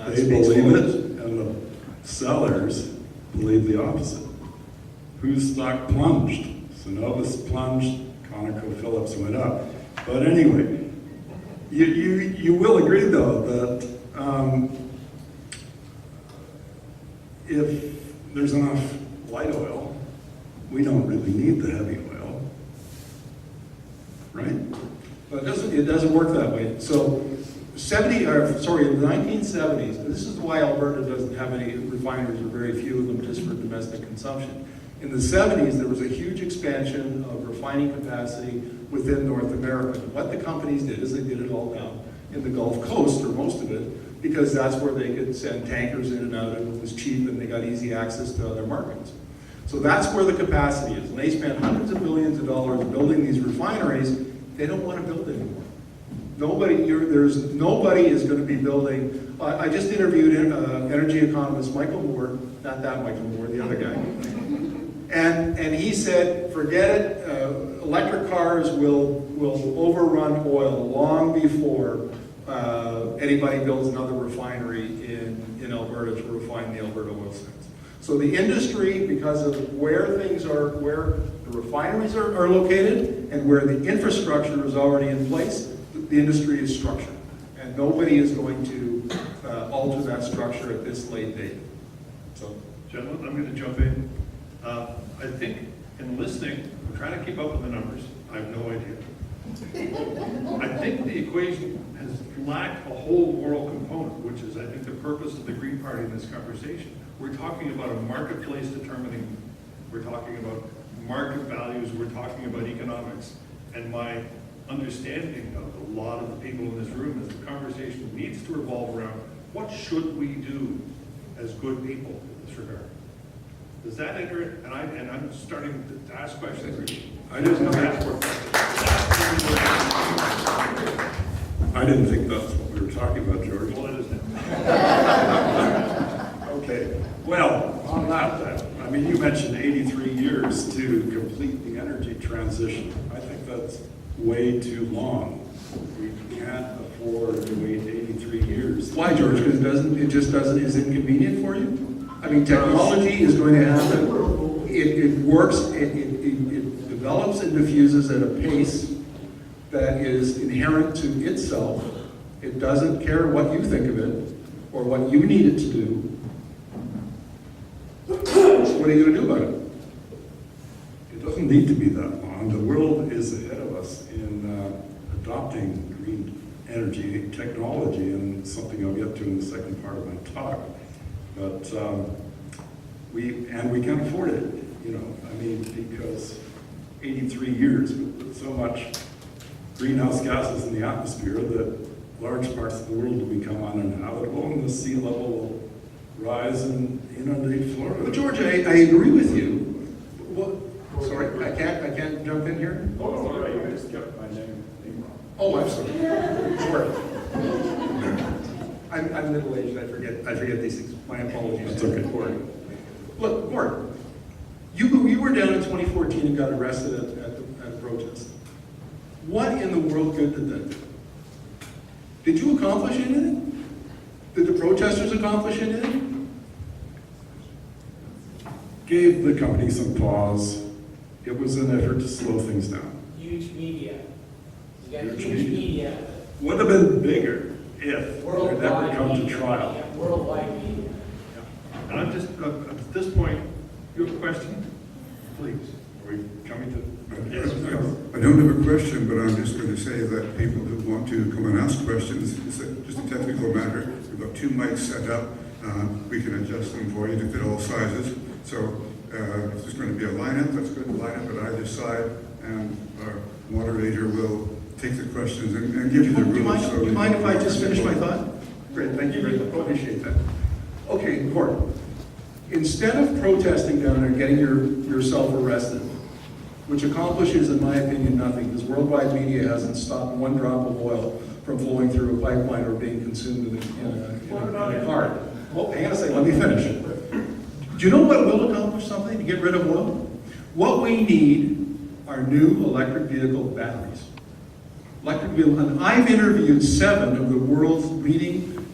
They believe it, and the sellers believe the opposite. Whose stock plunged? Cenovus plunged, ConocoPhillips went up. But anyway, you will agree though that if there's enough light oil, we don't really need the heavy oil, right? But it doesn't work that way. So in the 1970s, this is why Alberta doesn't have any refineries, or very few of them, just for domestic consumption. In the 70s, there was a huge expansion of refining capacity within North America. What the companies did is they did it all down in the Gulf Coast, or most of it, because that's where they could send tankers in and out, and it was cheap, and they got easy access to other markets. So that's where the capacity is. And they spent hundreds of millions of dollars building these refineries. They don't want to build anymore. Nobody is going to be building. I just interviewed energy economist Michael Moore, not that Michael Moore, the other guy. And he said, forget it, electric cars will overrun oil long before anybody builds another refinery in Alberta to refine the Alberta oil sands. So the industry, because of where the refineries are located and where the infrastructure is already in place, the industry is structured. And nobody is going to alter that structure at this late date. So, Gentlemen, I'm going to jump in. I think in listening, I'm trying to keep up with the numbers. I have no idea. I think the equation has lacked a whole moral component, which is, I think, the purpose of the Green Party in this conversation. We're talking about a marketplace determining, we're talking about market values, we're talking about economics. And my understanding of a lot of the people in this room is the conversation needs to revolve around what should we do as good people in this regard. Does that enter it? And I'm starting to ask questions. I didn't think that's what we were talking about, George. Well, it is now. Okay. Well, on that then, I mean, you mentioned 83 years to complete the energy transition. I think that's way too long. We can't afford to wait 83 years. why, George? Because is inconvenient for you? I mean, technology is going to happen. It works, it develops and diffuses at a pace that is inherent to itself. It doesn't care what you think of it or what you need it to do. What are you going to do about it? It doesn't need to be that long. The world is ahead of us in adopting green energy technology, and something I'll get to in the second part of my talk. But we can afford it, you know. I mean, because 83 years with so much greenhouse gases in the atmosphere that large parts of the world will become uninhabitable, and the sea level will rise and inundate Florida. But George, I agree with you. Sorry, I can't jump in here? Oh, no, right, you just kept my name wrong. Oh, I'm sorry. I'm middle-aged, I forget these things. My apologies. That's okay. Gord. Look, Gord, you were down in 2014 and got arrested at a protest. What in the world good did that do? Did you accomplish anything? Did the protesters accomplish anything? Gave the company some pause. It was an effort to slow things down. Huge media. You got Huge huge media. media. Would have been bigger if it Worldwide had ever come to media. trial. Yeah, worldwide media. And I'm just, at this point, you have a question? Please. Are we coming to? Yes, I don't have a question, but I'm just going to say that people who want to come and ask questions, it's just a technical matter. We've got 2 mics set up. We can adjust them for you to fit all sizes. So if there's going to be a lineup, that's good. Lineup at either side, and our moderator will take the questions and give you the Do you rules. mind, do you mind if I just finish my thought? Great, thank you very much, appreciate that. Okay, Court, instead of protesting down there and getting yourself arrested, which accomplishes, in my opinion, nothing, because worldwide media hasn't stopped one drop of oil from flowing through a pipeline or being consumed in a car. Well, hang on a second, let me finish. Do you know what will accomplish something to get rid of oil? What we need are new electric vehicle batteries. Electric vehicle, and I've interviewed 7 of the world's leading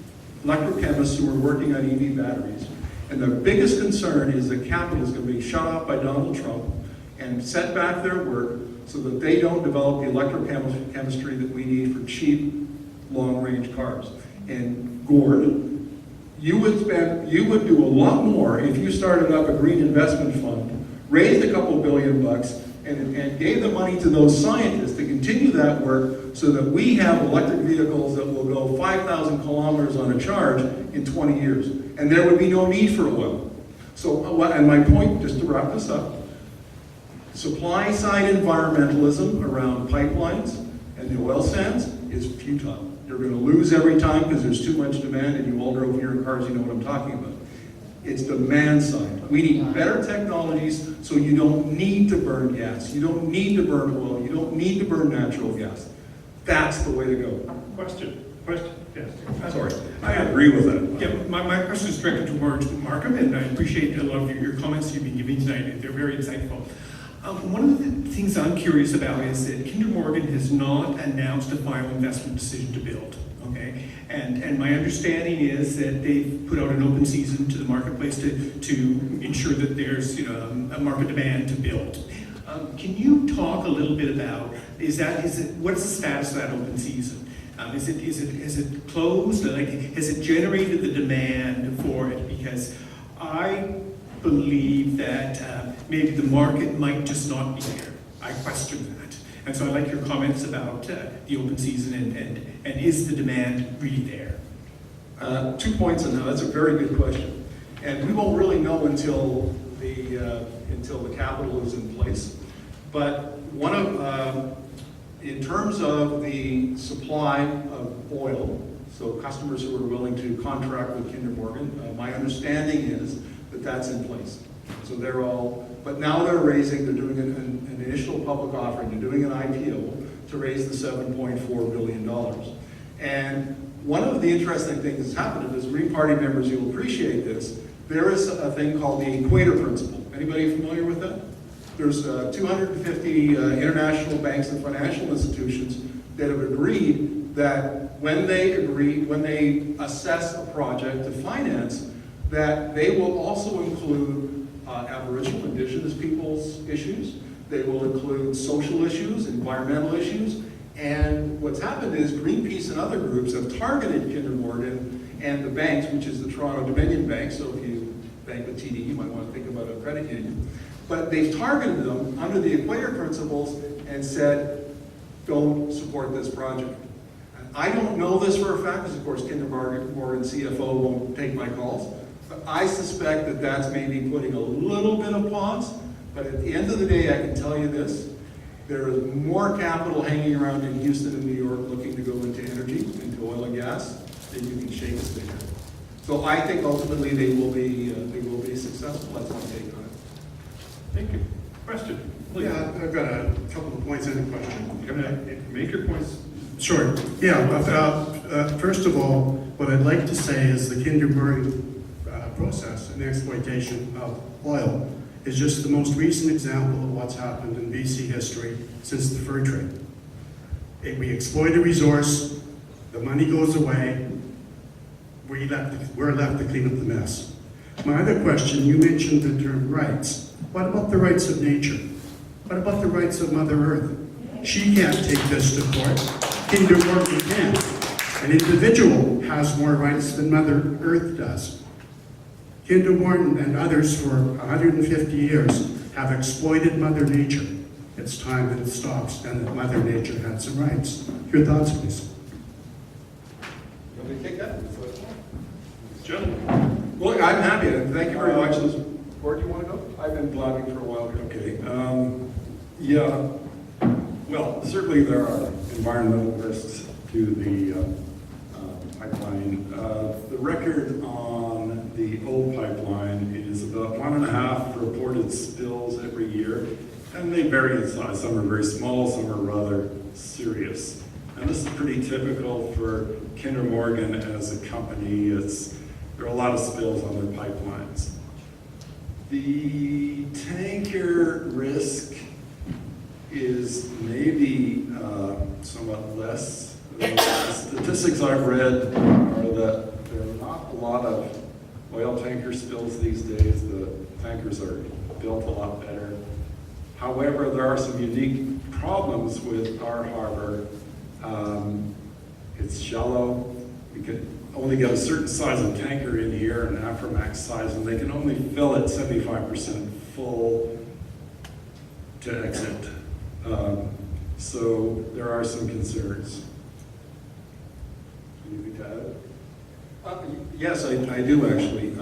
electrochemists who are working on EV batteries. And their biggest concern is that capital is going to be shut off by Donald Trump and set back their work so that they don't develop the electrochemistry that we need for cheap, long-range cars. And Gord, you would do a lot more if you started up a green investment fund, raised a couple $1 billion, and gave the money to those scientists to continue that work so that we have electric vehicles that will go 5,000 kilometers on a charge in 20 years. And there would be no need for oil. So, and my point, just to wrap this up, supply side environmentalism around pipelines and the oil sands is futile. You're going to lose every time because there's too much demand, and you all drove here in cars, you know what I'm talking about. It's demand side. We need better technologies so you don't need to burn gas. You don't need to burn oil. You don't need to burn natural gas. That's the way to go. Question, yes. Sorry, I agree with that. Yeah, my question is directed towards Markham, and I appreciate a lot of your comments you've been giving tonight. They're very insightful. One of the things I'm curious about is that Kinder Morgan has not announced a final investment decision to build, okay? And my understanding is that they've put out an open season to the marketplace to ensure that there's a market demand to build. Can you talk a little bit about, what is the status of that open season? Has it closed? Like, has it generated the demand for it? Because I believe that maybe the market might just not be there. I question that. And so I'd like your comments about the open season and is the demand really there? 2 points on that. That's a very good question. And we won't really know until the capital is in place. But in terms of the supply of oil, so customers who are willing to contract with Kinder Morgan, my understanding is that that's in place. So but now they're doing an initial public offering, they're doing an IPO to raise the $7.4 billion. And one of the interesting things that's happened, as Green Party members, you'll appreciate this, there is a thing called the Equator Principle. Anybody familiar with that? There's 250 international banks and financial institutions that have agreed that when they assess a project to finance, that they will also include Aboriginal, Indigenous people's issues. They will include social issues, environmental issues. And what's happened is Greenpeace and other groups have targeted Kinder Morgan and the banks, which is the Toronto Dominion Bank. So if you bank with TD, you might want to think about a credit union. But they've targeted them under the Equator Principles and said, don't support this project. And I don't know this for a fact, because of course Kinder Morgan CFO won't take my calls. But I suspect that that's maybe putting a little bit of pause. But at the end of the day, I can tell you this. There is more capital hanging around in Houston and New York looking to go into energy, into oil and gas, than you can shake a stick at. So I think ultimately they will be successful. That's my take on it. Thank you. Question, please. Yeah, I've got a couple of points and a question. Make your points. Sure. Yeah, first of all, what I'd like to say is the Kinder Morgan process and the exploitation of oil is just the most recent example of what's happened in BC history since the fur trade. We exploit a resource, The money goes away, we're left to clean up the mess. My other question, you mentioned the term rights. What about the rights of nature? What about the rights of Mother Earth? She can't take this to court. Kinder Morgan can. An individual has more rights than Mother Earth does. Kinder Morgan and others for 150 years have exploited Mother Nature. It's time that it stops and that Mother Nature had some rights. Your thoughts, please. You want me to take that? Jim? Well, I'm happy, and thank you very much. Where do you want to go? I've been blogging for a while. Okay. Yeah. Well, certainly there are environmental risks to the pipeline. The record on the old pipeline is about 1.5 reported spills every year, and they vary in size. Some are very small, some are rather serious. And this is pretty typical for Kinder Morgan as a company. There are a lot of spills on their pipelines. The tanker risk is maybe somewhat less. The statistics I've read are that there are not a lot of oil tanker spills these days. The tankers are built a lot better. However, there are some unique problems with our harbor. It's shallow. We can only get a certain size of tanker in here, an Aframax size, and they can only fill it 75% full to exit. So there are some concerns. Anything to add? Yes, I do actually.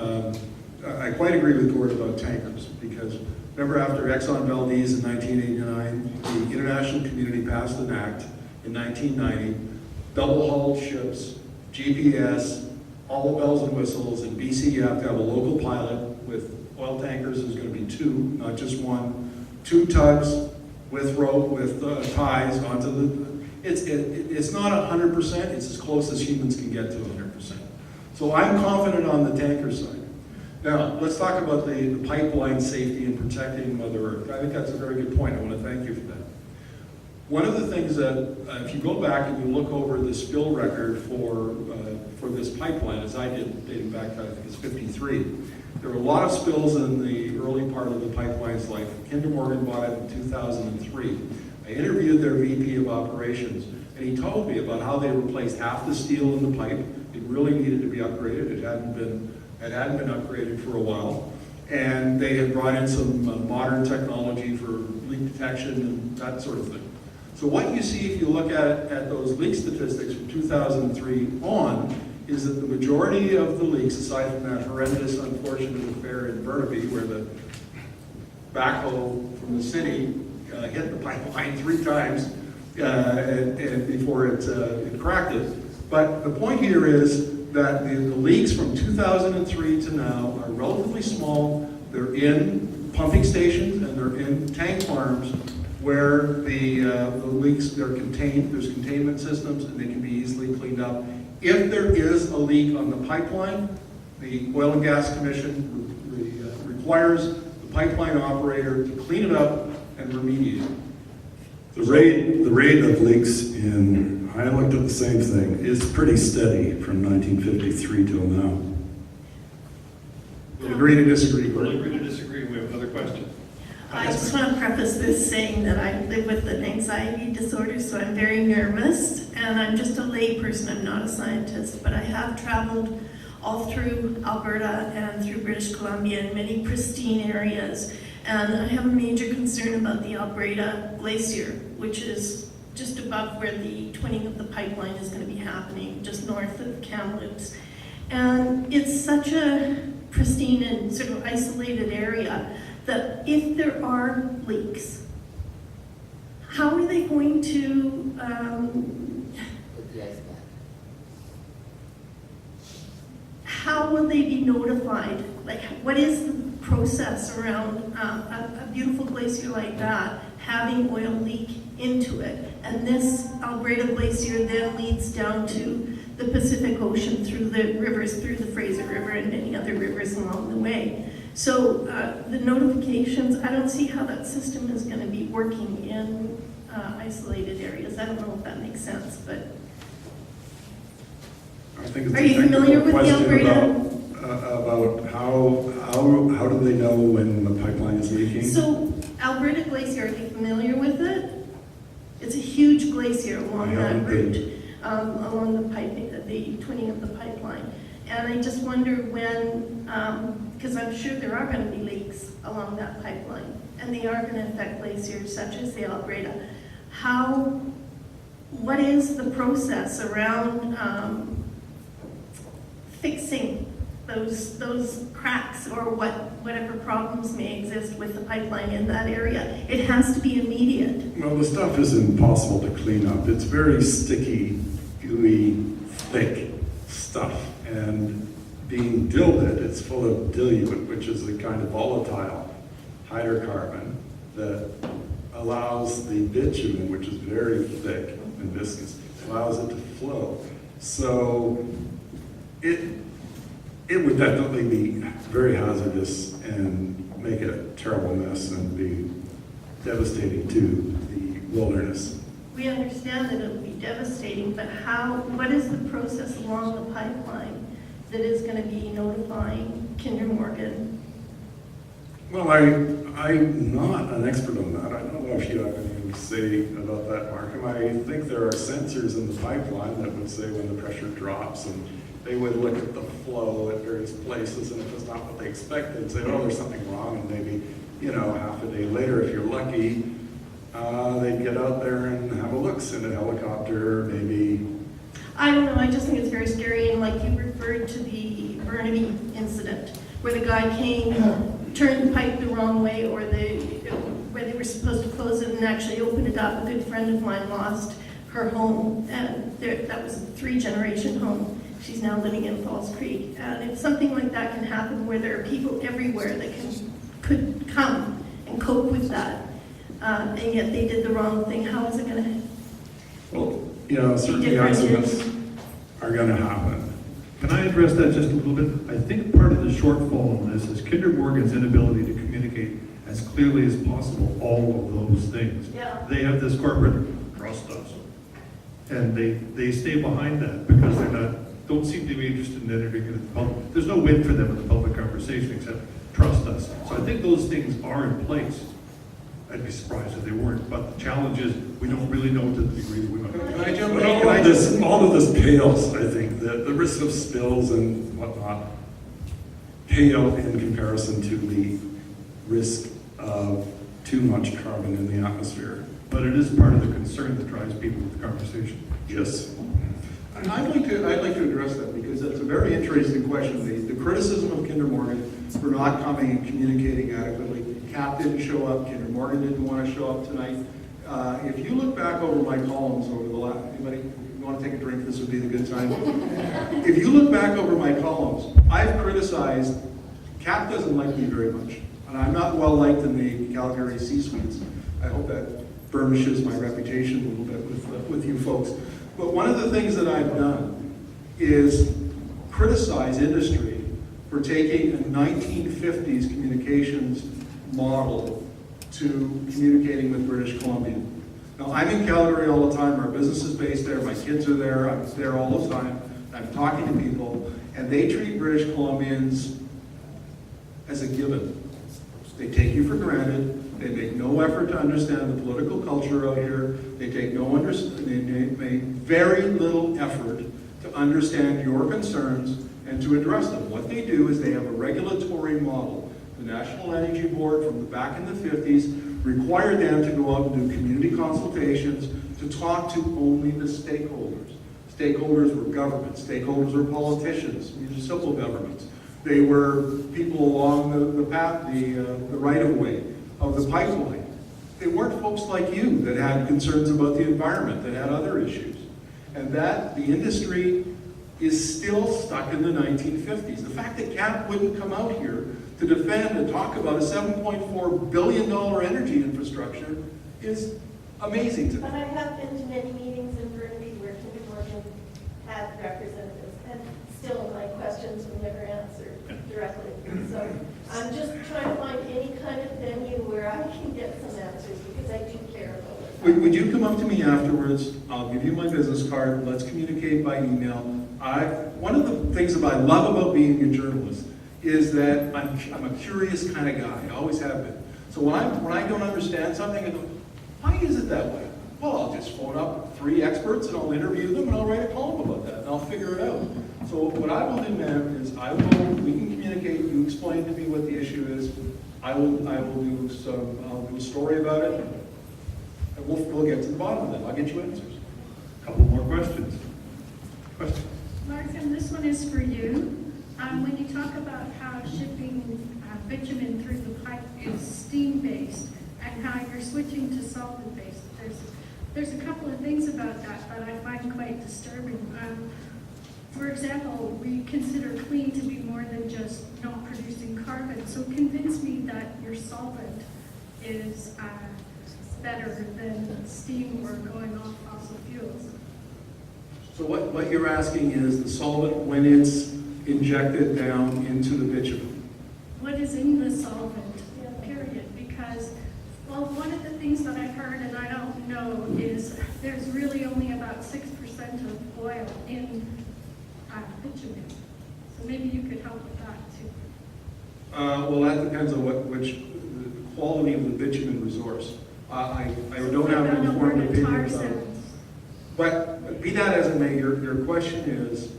I quite agree with Gord about tankers, because remember after Exxon Valdez in 1989, the international community passed an act in 1990, double-hulled ships, GPS, all the bells and whistles. In BC, you have to have a local pilot. With oil tankers, there's going to be 2, not just 1. 2 tugs with rope, with ties onto the. It's not 100%. It's as close as humans can get to 100%. So I'm confident on the tanker side. Now let's talk about the pipeline safety and protecting Mother Earth. I think that's a very good point. I want to thank you for that. One of the things that, if you go back and you look over the spill record for this pipeline, as I did dating back to, I think it's 53, there were a lot of spills in the early part of the pipeline's life. Kinder Morgan bought it in 2003. I interviewed their VP of operations, and he told me about how they replaced half the steel in the pipe. It really needed to be upgraded. It hadn't been upgraded for a while. And they had brought in some modern technology for leak detection and that sort of thing. So what you see if you look at those leak statistics from 2003 on is that the majority of the leaks, aside from that horrendous, unfortunate affair in Burnaby where the backhoe from the city hit the pipeline 3 times and before it cracked it. But the point here is that the leaks from 2003 to now are relatively small. They're in pumping stations and they're in tank farms where the leaks, they're contained, there's containment systems, and they can be easily cleaned up. If there is a leak on the pipeline, the Oil and Gas Commission requires the pipeline operator to clean it up and remediate it. The rate of leaks in, I looked at the same thing, is pretty steady from 1953 till now. We'll agree to disagree. We'll agree to disagree. We have another question. I just want to preface this saying that I live with an anxiety disorder, so I'm very nervous, and I'm just a lay person. I'm not a scientist, but I have traveled all through Alberta and through British Columbia in many pristine areas, and I have a major concern about the Alberta Glacier, which is just above where the twinning of the pipeline is going to be happening, just north of Kamloops. And it's such a pristine and sort of isolated area that if there are leaks, how are they going to how will they be notified? Like, what is the process around a beautiful glacier like that having oil leak into it? And this Alberta Glacier then leads down to the Pacific Ocean through the rivers, through the Fraser River and many other rivers along the way. So the notifications, I don't see how that system is going to be working in isolated areas. I don't know if that makes sense, but... think it's Are a you technical familiar with the question Alberta? about how do they know when the pipeline is leaking? So Alberta Glacier, are you familiar with it? It's a huge glacier along I that haven't route, been. along the piping, the twinning of the pipeline. And I just wonder when, because I'm sure there are going to be leaks along that pipeline, and they are going to affect glaciers such as the Alberta. What is the process around fixing those cracks or whatever problems may exist with the pipeline in that area? It has to be immediate. Well, the stuff is impossible to clean up. It's very sticky, gooey, thick stuff. And being dilded, it's full of dilute, which is a kind of volatile hydrocarbon that allows the bitumen, which is very thick and viscous, allows it to flow. So it would definitely be very hazardous and make a terrible mess and be devastating to the wilderness. We understand that it will be devastating, but what is the process along the pipeline that is going to be notifying Kinder Morgan? Well, I'm not an expert on that. I don't know if you have anything to say about that, Markham. I think there are sensors in the pipeline that would say when the pressure drops, and they would look at the flow at various places, and if it's not what they expect, they'd say, oh, there's something wrong, and maybe, half a day later, if you're lucky, they'd get out there and have a look, send a helicopter, maybe. I don't know, I just think it's very scary, and like you referred to the Burnaby incident, where the guy came, turned the pipe the wrong way, or where they were supposed to close it and actually open it up. A good friend of mine lost her home, and that was a 3-generation home. She's now living in Falls Creek, and if something like that can happen, where there are people everywhere that could come and cope with that, and yet they did the wrong thing, how is it going to? Well, certainly accidents are going to happen. Can I address that just a little bit? I think part of the shortfall in this is Kinder Morgan's inability to communicate as clearly as possible all of those things. Yeah. They have this corporate trust us, and they stay behind that because don't seem to be interested in entering into the public. There's no win for them in the public conversation except trust us. So I think those things are in place. I'd be surprised if they weren't, but the challenge is we don't really know to the degree that we might. Can I jump But in? all of this pales, I think, the risk of spills and whatnot pale in comparison to the risk of too much carbon in the atmosphere. But it is part of the concern that drives people to the conversation. Yes. And I'd like to address that because it's a very interesting question. The criticism of Kinder Morgan for not coming and communicating adequately. CAP didn't show up, Kinder Morgan didn't want to show up tonight. If you look back over my columns over the last, anybody, if you want to take a drink, this would be the good time. If you look back over my columns, I've criticized, CAP doesn't like me very much. And I'm not well liked in the Calgary C-suites. I hope that burnishes my reputation a little bit with you folks. But one of the things that I've done is criticize industry for taking a 1950s communications model to communicating with British Columbia. Now, I'm in Calgary all the time. Our business is based there. My kids are there. I'm there all the time. I'm talking to people, and they treat British Columbians as a given. They take you for granted. They make no effort to understand the political culture out here. They make very little effort to understand your concerns and to address them. What they do is they have a regulatory model. The National Energy Board from the back in the 50s required them to go out and do community consultations to talk to only the stakeholders. Stakeholders were governments. Stakeholders were politicians, municipal governments. They were people along the path, the right-of-way of the pipeline. They weren't folks like you that had concerns about the environment, that had other issues. And that the industry is still stuck in the 1950s. The fact that CAP wouldn't come out here to defend and talk about a $7.4 billion energy infrastructure is amazing to me. But I have been to many meetings in Burnaby where Kinder Morgan had representatives, and still my questions were never answered directly. So I'm just trying to find any kind of venue where I can get some answers because I do care about it. Would you come up to me afterwards? I'll give you my business card. Let's communicate by email. One of the things that I love about being a journalist is that I'm a curious kind of guy. I always have been. So when I don't understand something, I go, why is it that way? Well, I'll just phone up 3 experts and I'll interview them and I'll write a column about that and I'll figure it out. So what I will do, ma'am, is we can communicate. You explain to me what the issue is. I'll do a story about it, and we'll get to the bottom of it. I'll get you answers. Couple more questions. Questions? Martin, this one is for you. When you talk about how shipping bitumen through the pipe is steam-based and how you're switching to solvent-based, there's a couple of things about that that I find quite disturbing. For example, we consider clean to be more than just not producing carbon. So convince me that your solvent is better than steam or going off fossil fuels. So what you're asking is the solvent, when it's injected down into the bitumen. What is in the solvent, period? Because, well, one of the things that I've heard, and I don't know, is there's really only about 6% of oil in bitumen. So maybe you could help with that too. Well, that depends on the quality of the bitumen resource. I don't have an informed opinion about it. But be that as it may, your question is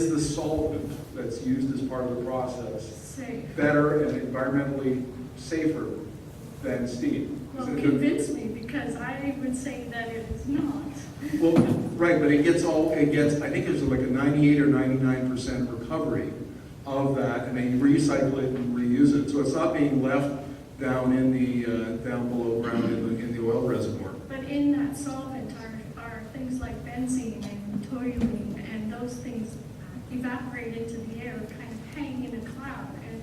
the solvent that's used as part of the process better and environmentally safer than steam? Well, convince me, because I would say that it is not. Well, right, but I think there's like a 98 or 99% recovery of that, and they recycle it and reuse it. So it's not being left down in down below ground in the oil reservoir. But in that solvent are things like benzene and toluene, and those things evaporate into the air, kind of hang in a cloud. And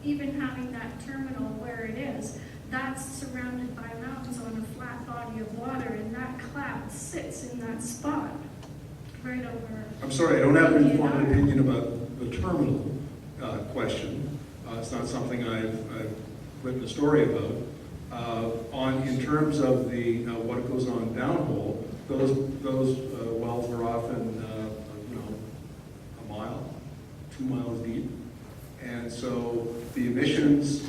even having that terminal where it is, that's surrounded by mountains on a flat body of water, and that cloud sits in that spot right over. I'm sorry, I don't have an informed opinion about the terminal question. It's not something I've written a story about. In terms of the what goes on downhole, those wells are often a mile, 2 miles deep, and so the emissions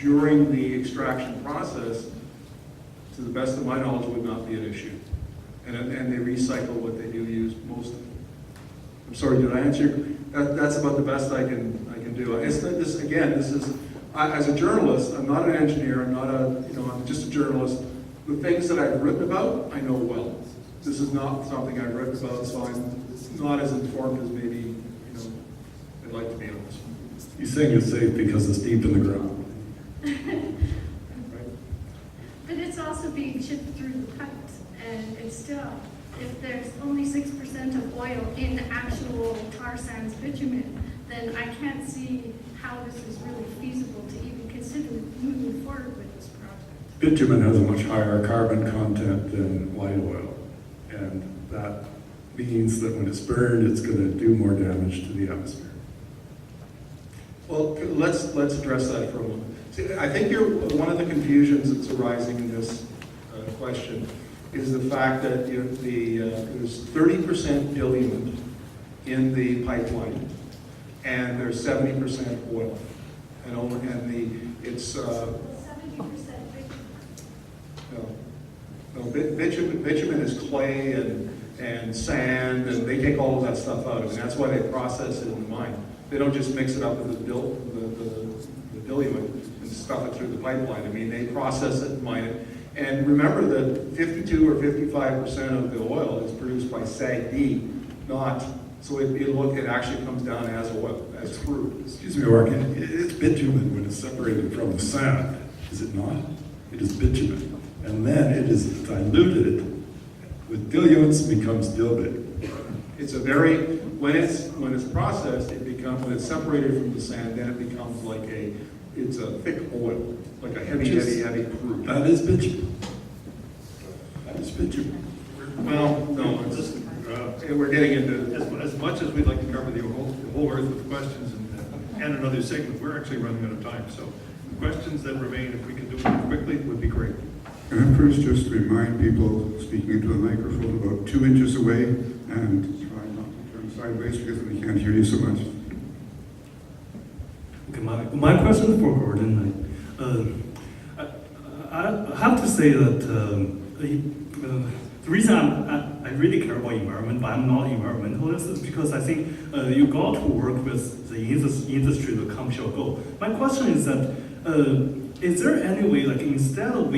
during the extraction process, to the best of my knowledge, would not be an issue. And they recycle what they do use most of it. I'm sorry, did I answer? That's about the best I can do. This is as a journalist. I'm not an engineer. I'm just a journalist. The things that I've written about, I know well. This is not something I've written about, so I'm not as informed as maybe I'd like to be on this one. You're saying it's safe because it's deep in the ground. But it's also being shipped through the pipes, and it's still, if there's only 6% of oil in actual tar sands bitumen, then I can't see how this is really feasible to even consider moving forward with this project. Bitumen has a much higher carbon content than light oil, and that means that when it's burned, it's going to do more damage to the atmosphere. Well, let's address that for a moment. See, I think one of the confusions that's arising in this question is the fact that there's 30% diluent in the pipeline, and there's 70% oil, it's 70% bitumen. Bitumen is clay and sand, and they take all of that stuff out, and that's why they process it in the mine. They don't just mix it up with the diluent and stuff it through the pipeline. I mean, they process it and mine it. And remember that 52 or 55% of the oil is produced by SAGD, so it actually comes down as oil, as crude. Excuse me, Mark, it's bitumen when it's separated from the sand, is it not? It is bitumen. And then it is diluted with diluents, becomes dilbit. When it's processed, when it's separated from the sand, then it becomes it's a thick oil, like a heavy crude. That is bitumen. That is bitumen. Well, no, we're getting into... As much as we'd like to cover the whole earth with questions and another segment, we're actually running out of time. So the questions that remain, if we can do it quickly, would be great. Can I first just remind people speaking into the microphone about 2 inches away and try not to turn sideways because we can't hear you so much. Okay, my question is for Gordon. I have to say that the reason I really care about environment, but I'm not environmentalist, is because I think you got to work with the industry to accomplish your goal. My question is that is there any way, like instead of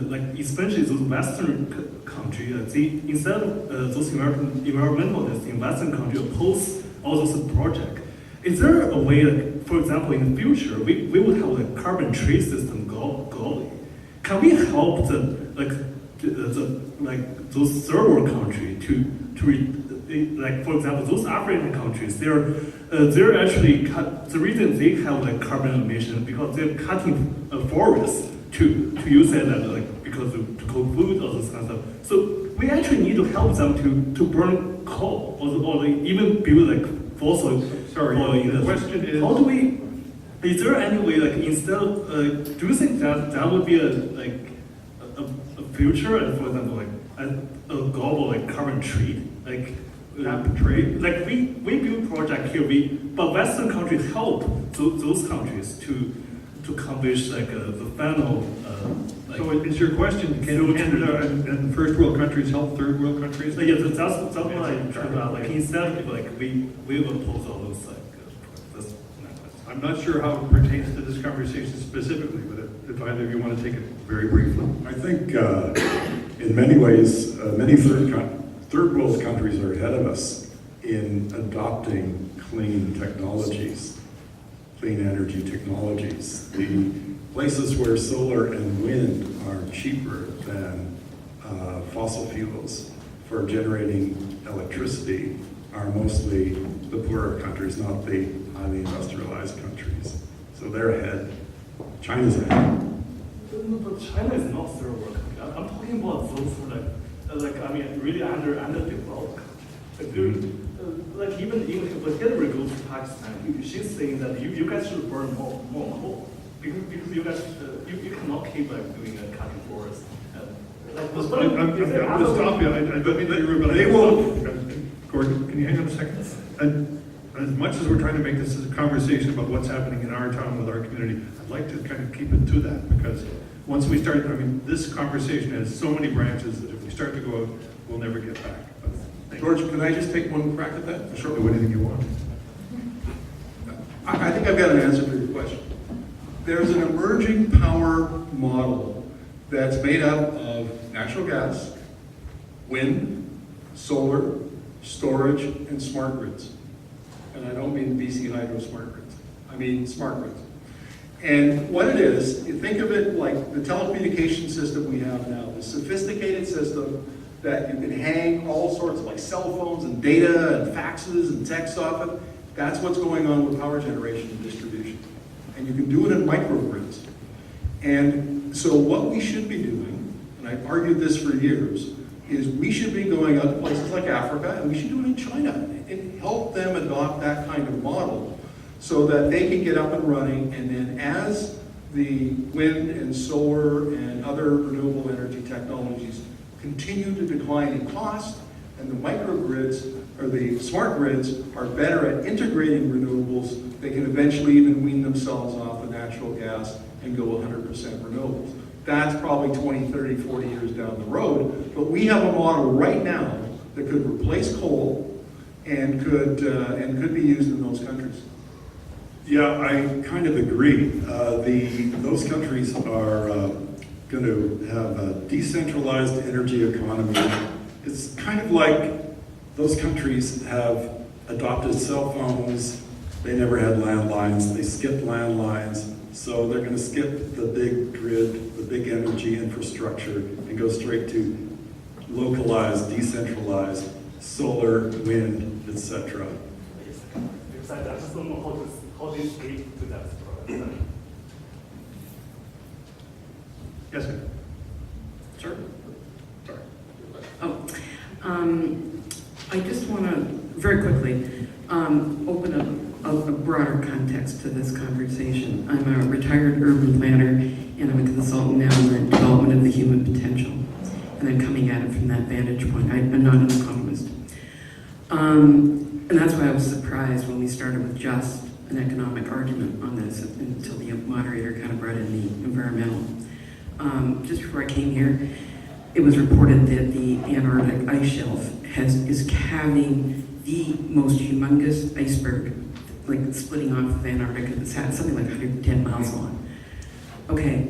like especially those Western countries, instead of those environmentalists in Western countries oppose all those projects, is there a way, like, for example, in the future, we would have a carbon trade system globally? Can we help those third world countries like, for example, those African countries, they're actually the reason they have like carbon emission because they're cutting forests to use it because to cook food or this kind of stuff. So we actually need to help them to burn coal or even build like fossil. Sorry, the question is. How do we? Is there any way, like, instead of, do you think that would be a future, for example, like a global like carbon trade, like trade? Like we build project here, but Western countries help those countries to accomplish like the final. So is your question, can Canada and first world countries help third world countries? Yeah, that's what I'm trying about. Like instead of like we oppose all those like. I'm not sure how it pertains to this conversation specifically, but if either of you want to take it very briefly. I think in many ways, many third world countries are ahead of us in adopting clean technologies, clean energy technologies. The places where solar and wind are cheaper than fossil fuels for generating electricity are mostly the poorer countries, not the highly industrialized countries. So they're ahead. China's ahead. No, but China is not third world country. I'm talking about those who really underdeveloped countries. Like even when Hillary goes to Pakistan, she's saying that you guys should burn more coal because you guys you cannot keep like doing a cutting forest. I'm going to stop you. I don't mean to interrupt, but They will. Gordon, can you hang on a second? As much as we're trying to make this a conversation about what's happening in our town with our community, I'd like to kind of keep it to that because once we start, this conversation has so many branches that if we start to go out, we'll never get back. George, can I just take one crack at that? Sure, do anything you want. I think I've got an answer for your question. There's an emerging power model that's made up of natural gas, wind, solar, storage, and smart grids. And I don't mean BC Hydro smart grids. I mean smart grids. And what it is, you think of it like the telecommunication system we have now, the sophisticated system that you can hang all sorts of like cell phones and data and faxes and texts off it. That's what's going on with power generation and distribution. And you can do it in microgrids. And so what we should be doing, and I've argued this for years, is we should be going out to places like Africa, and we should do it in China, and help them adopt that kind of model so that they can get up and running, and then as the wind and solar and other renewable energy technologies continue to decline in cost, and the microgrids, or the smart grids, are better at integrating renewables, they can eventually even wean themselves off of natural gas and go 100% renewables. That's probably 20, 30, 40 years down the road, but we have a model right now that could replace coal and could be used in those countries. Yeah, I kind of agree. Those countries are going to have a decentralized energy economy. It's kind of like those countries have adopted cell phones. They never had landlines. They skipped landlines. So they're going to skip the big grid, the big energy infrastructure, and go straight to localized, decentralized solar, wind, etc. I just don't know how this leads to that. Yes, sir. Sir? Sorry. I just want to very quickly open a a broader context to this conversation. I'm a retired urban planner, and I'm a consultant now in the development of the human potential. And I'm coming at it from that vantage point. I'm not an economist. And that's why I was surprised when we started with just an economic argument on this until the moderator kind of brought in the environmental. Just before I came here, it was reported that the Antarctic ice shelf is calving the most humongous iceberg, like splitting off of Antarctica. It's had something like 110 miles long. Okay.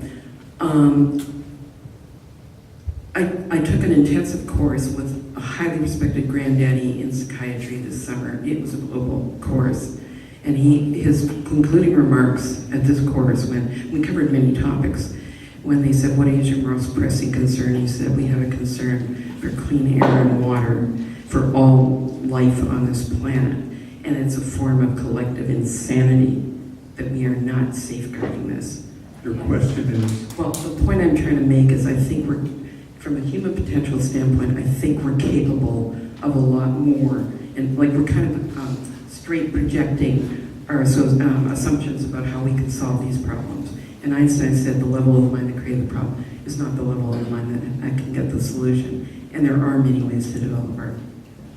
I took an intensive course with a highly respected granddaddy in psychiatry this summer. It was a global course. And his concluding remarks at this course, when we covered many topics, when they said, what is your most pressing concern? He said, we have a concern for clean air and water for all life on this planet. And it's a form of collective insanity that we are not safeguarding this. Your question is? Well, the point I'm trying to make is I think we're, from a human potential standpoint, I think we're capable of a lot more. And like we're kind of straight projecting our assumptions about how we can solve these problems. And Einstein said the level of the mind that created the problem is not the level of the mind that can get the solution. And there are many ways to develop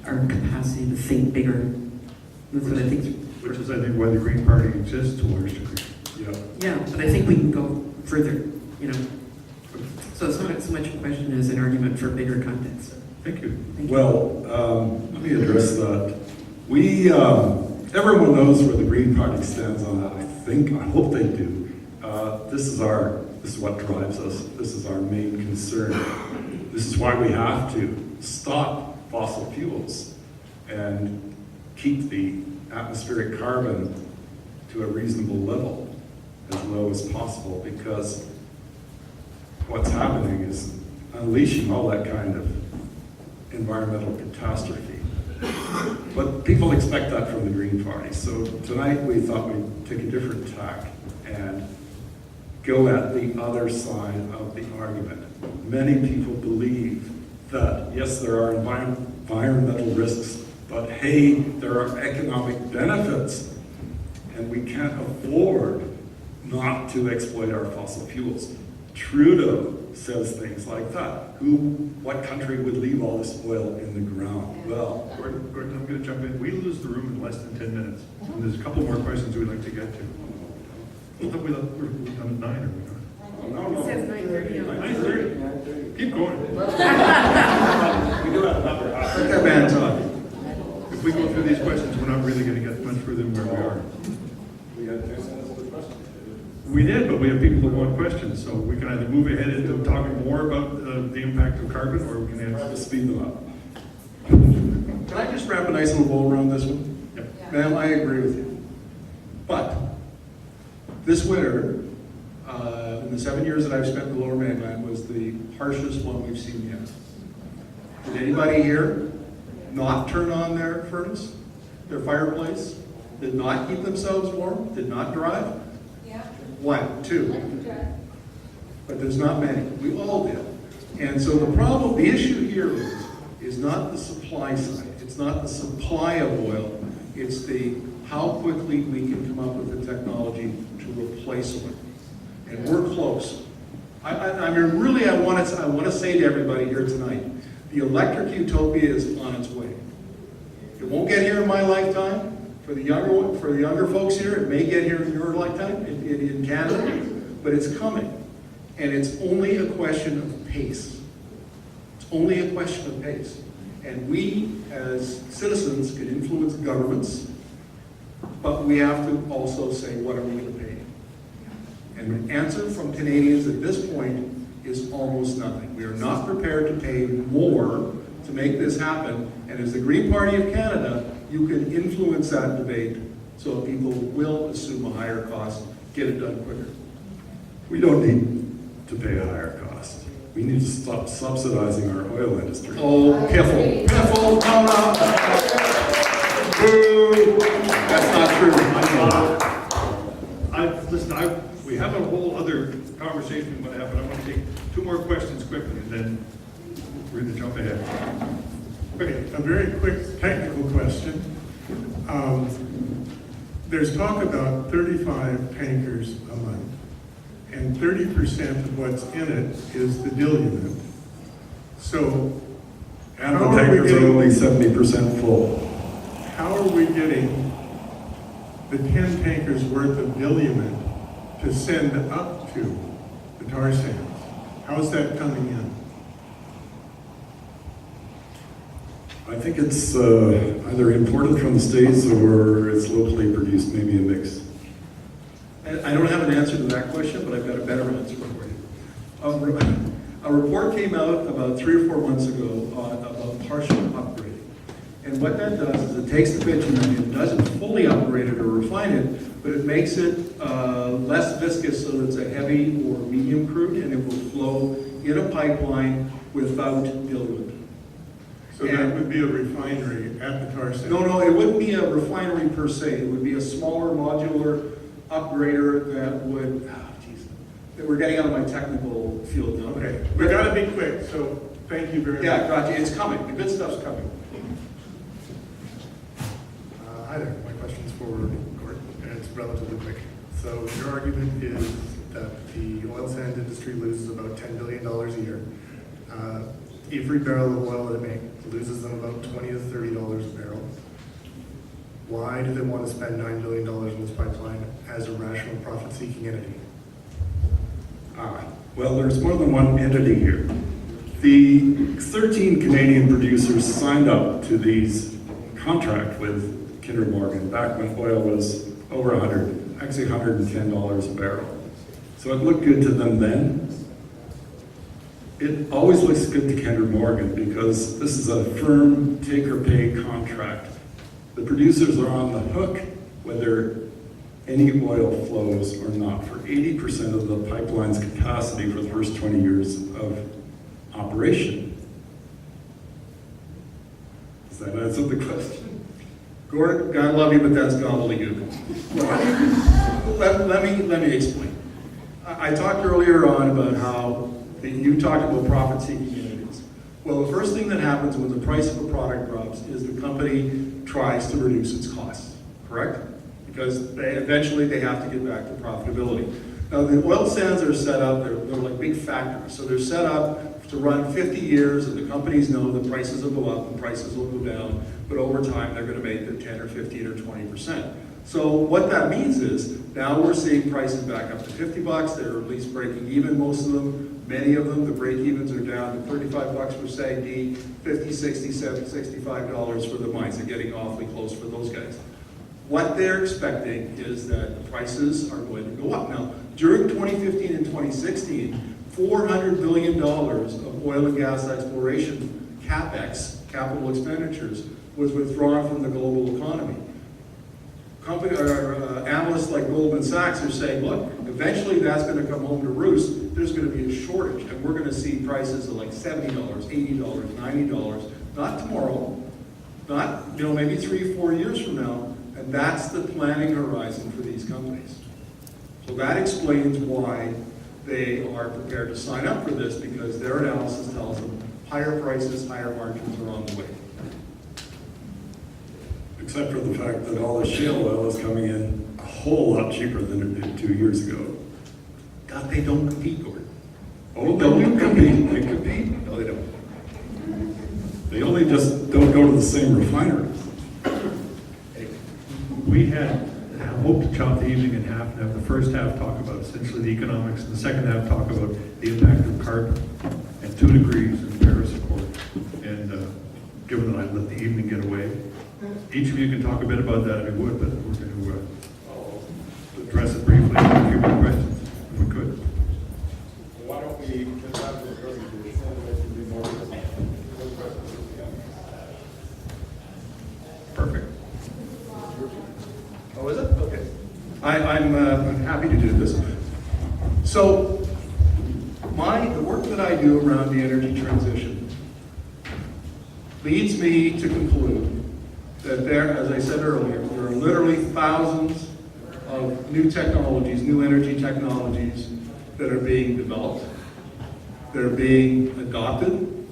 our capacity to think bigger. That's what I think. Which is, I think, why the Green Party exists to a large degree. Yeah, but I think we can go further, you know. So it's not so much a question as an argument for bigger context. Thank you. Well, let me address that. Everyone knows where the Green Party stands on that. I hope they do. This is what drives us. This is our main concern. This is why we have to stop fossil fuels and keep the atmospheric carbon to a reasonable level, as low as possible, because what's happening is unleashing all that kind of environmental catastrophe. But people expect that from the Green Party. So tonight we thought we'd take a different tack and go at the other side of the argument. Many people believe that, yes, there are environmental risks, but hey, there are economic benefits, and we can't afford not to exploit our fossil fuels. Trudeau says things like that. What country would leave all this oil in the ground? Well, Gordon, I'm going to jump in. We lose the room in less than 10 minutes. And there's a couple more questions we'd like to get to. We're done at 9, are we not? no. It says 9:30 on 9:30. Keep going. We do have another hour. let that man talk. If we go through these questions, we're not really going to get much further than where we are. We had 10 minutes for questions. We did, but we have people who want questions, so we can either move ahead into talking more about the impact of carbon, or we can Try to answer. speed them up. Can I just wrap a nice little bow around this one? Yep. Ma'am, I agree with you. But this winter, in the 7 years that I've spent in the Lower Mainland, was the harshest one we've seen yet. Did anybody here not turn on their furnace, their fireplace, did not keep themselves warm, did not drive? Yeah. 1, 2. But there's not many. We all did. And so the issue here is not the supply side. It's not the supply of oil. It's how quickly we can come up with the technology to replace oil. And we're close. I want to say to everybody here tonight, the electric utopia is on its way. It won't get here in my lifetime. For the younger folks here, it may get here in your lifetime in Canada, but it's coming. And it's only a question of pace. It's only a question of pace. And we, as citizens, can influence governments, but we have to also say, what are we going to pay? And the answer from Canadians at this point is almost nothing. We are not prepared to pay more to make this happen. And as the Green Party of Canada, you can influence that debate so people will assume a higher cost, get it done quicker. We don't need to pay a higher cost. We need to stop subsidizing our oil industry. Oh, piffle, piffle, no. Boo! That's not true. We have a whole other conversation we want to have, but I want to take 2 more questions quickly, and then we're going to jump ahead. Okay, a very quick technical question. there's talk about 35 tankers a month, and 30% of what's in it is the diluent. So, And how the are we tankers are getting- only 70% full. how are we getting the 10 tankers worth of diluent to send up to the tar sands? How's that coming in? I think it's either imported from the States or it's locally produced, maybe a mix. And I don't have an answer to that question, but I've got a better answer for you. A report came out about 3 or 4 months ago about partial upgrading. And what that does is it takes the bitumen, it doesn't fully upgrade it or refine it, but it makes it less viscous so that it's a heavy or medium crude, and it will flow in a pipeline without diluent. So that would be a refinery at the tar sands? No, it wouldn't be a refinery per se. It would be a smaller modular upgrader that would, we're getting out of my technical field now. Okay, we gotta be quick, so thank you very much. Yeah, gotcha, it's coming, the good stuff's coming. Hi there, my question's for Gord, and it's relatively quick. So your argument is that the oil sands industry loses about $10 billion a year. Every barrel of oil that it makes loses them about $20 to $30 a barrel. Why do they want to spend $9 billion in this pipeline as a rational profit-seeking entity? Well, there's more than one entity here. The 13 Canadian producers signed up to these contract with Kinder Morgan back when oil was over actually $110 a barrel. So it looked good to them then. It always looks good to Kinder Morgan because this is a firm take-or-pay contract. The producers are on the hook whether any oil flows or not for 80% of the pipeline's capacity for the first 20 years of operation. Does that answer the question? Gord, God love you, but that's gobbledygook. Let me explain. I talked earlier on about how you talked about profit-seeking entities. Well, the first thing that happens when the price of a product drops is the company tries to reduce its costs, correct? Because eventually they have to get back to profitability. Now, the oil sands are set up, they're like big factories. So they're set up to run 50 years, and the companies know the prices will go up and prices will go down, but over time they're going to make their 10 or 15 or 20%. So what that means is now we're seeing prices back up to $50. They're at least breaking even, most of them. Many of them, the break-evens are down to $35 for SAGD, $50, $60, $70, $65 for the mines. They're getting awfully close for those guys. What they're expecting is that the prices are going to go up. Now, during 2015 and 2016, $400 billion of oil and gas exploration CapEx, capital expenditures, was withdrawn from the global economy. Analysts like Goldman Sachs are saying, look, eventually that's going to come home to roost. There's going to be a shortage, and we're going to see prices of like $70, $80, $90, not tomorrow, not maybe 3 or 4 years from now, and that's the planning horizon for these companies. So that explains why they are prepared to sign up for this, because their analysis tells them higher prices, higher margins are on the way. Except for the fact that all the shale oil is coming in a whole lot cheaper than it did 2 years ago. God, they don't compete, Gordon. Oh, they do compete. They compete. No, they don't. They only just don't go to the same refineries. We had hoped to chop the evening in half and have the first half talk about essentially the economics and the second half talk about the impact of carbon and 2 degrees in the Paris Accord. And given that I let the evening get away, each of you can talk a bit about that if you would, but we're going to address it briefly and a few more questions, if we could. Why don't we just have this presentation and let you do more of those questions again? Perfect. Oh, is it? Okay. I'm happy to do this. So, the work that I do around the energy transition leads me to conclude that there, as I said earlier, there are literally thousands of new technologies, new energy technologies that are being developed, that are being adopted,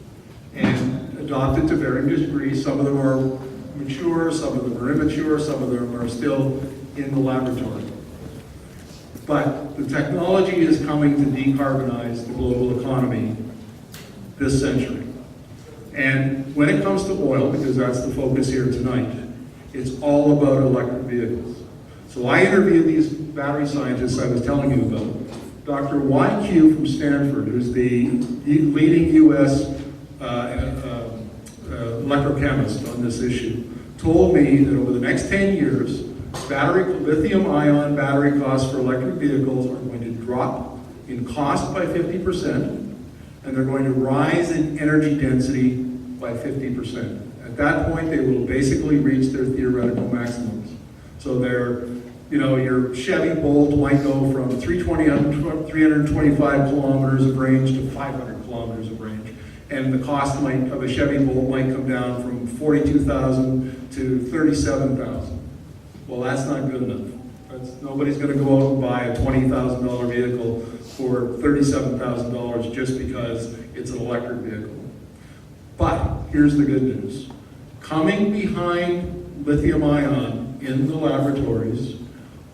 and adopted to varying degrees. Some of them are mature, some of them are immature, some of them are still in the laboratory. But the technology is coming to decarbonize the global economy this century. And when it comes to oil, because that's the focus here tonight, it's all about electric vehicles. So I interviewed these battery scientists I was telling you about. Dr. YQ from Stanford, who's the leading U.S. Electrochemist on this issue, told me that over the next 10 years, lithium-ion battery costs for electric vehicles are going to drop in cost by 50%, and they're going to rise in energy density by 50%. At that point, they will basically reach their theoretical maximums. So your Chevy Bolt might go from 325 kilometers of range to 500 kilometers of range. And the cost of a Chevy Bolt might come down from $42,000 to $37,000. Well, that's not good enough. Nobody's going to go out and buy a $20,000 vehicle for $37,000 just because it's an electric vehicle. But here's the good news. Coming behind lithium-ion in the laboratories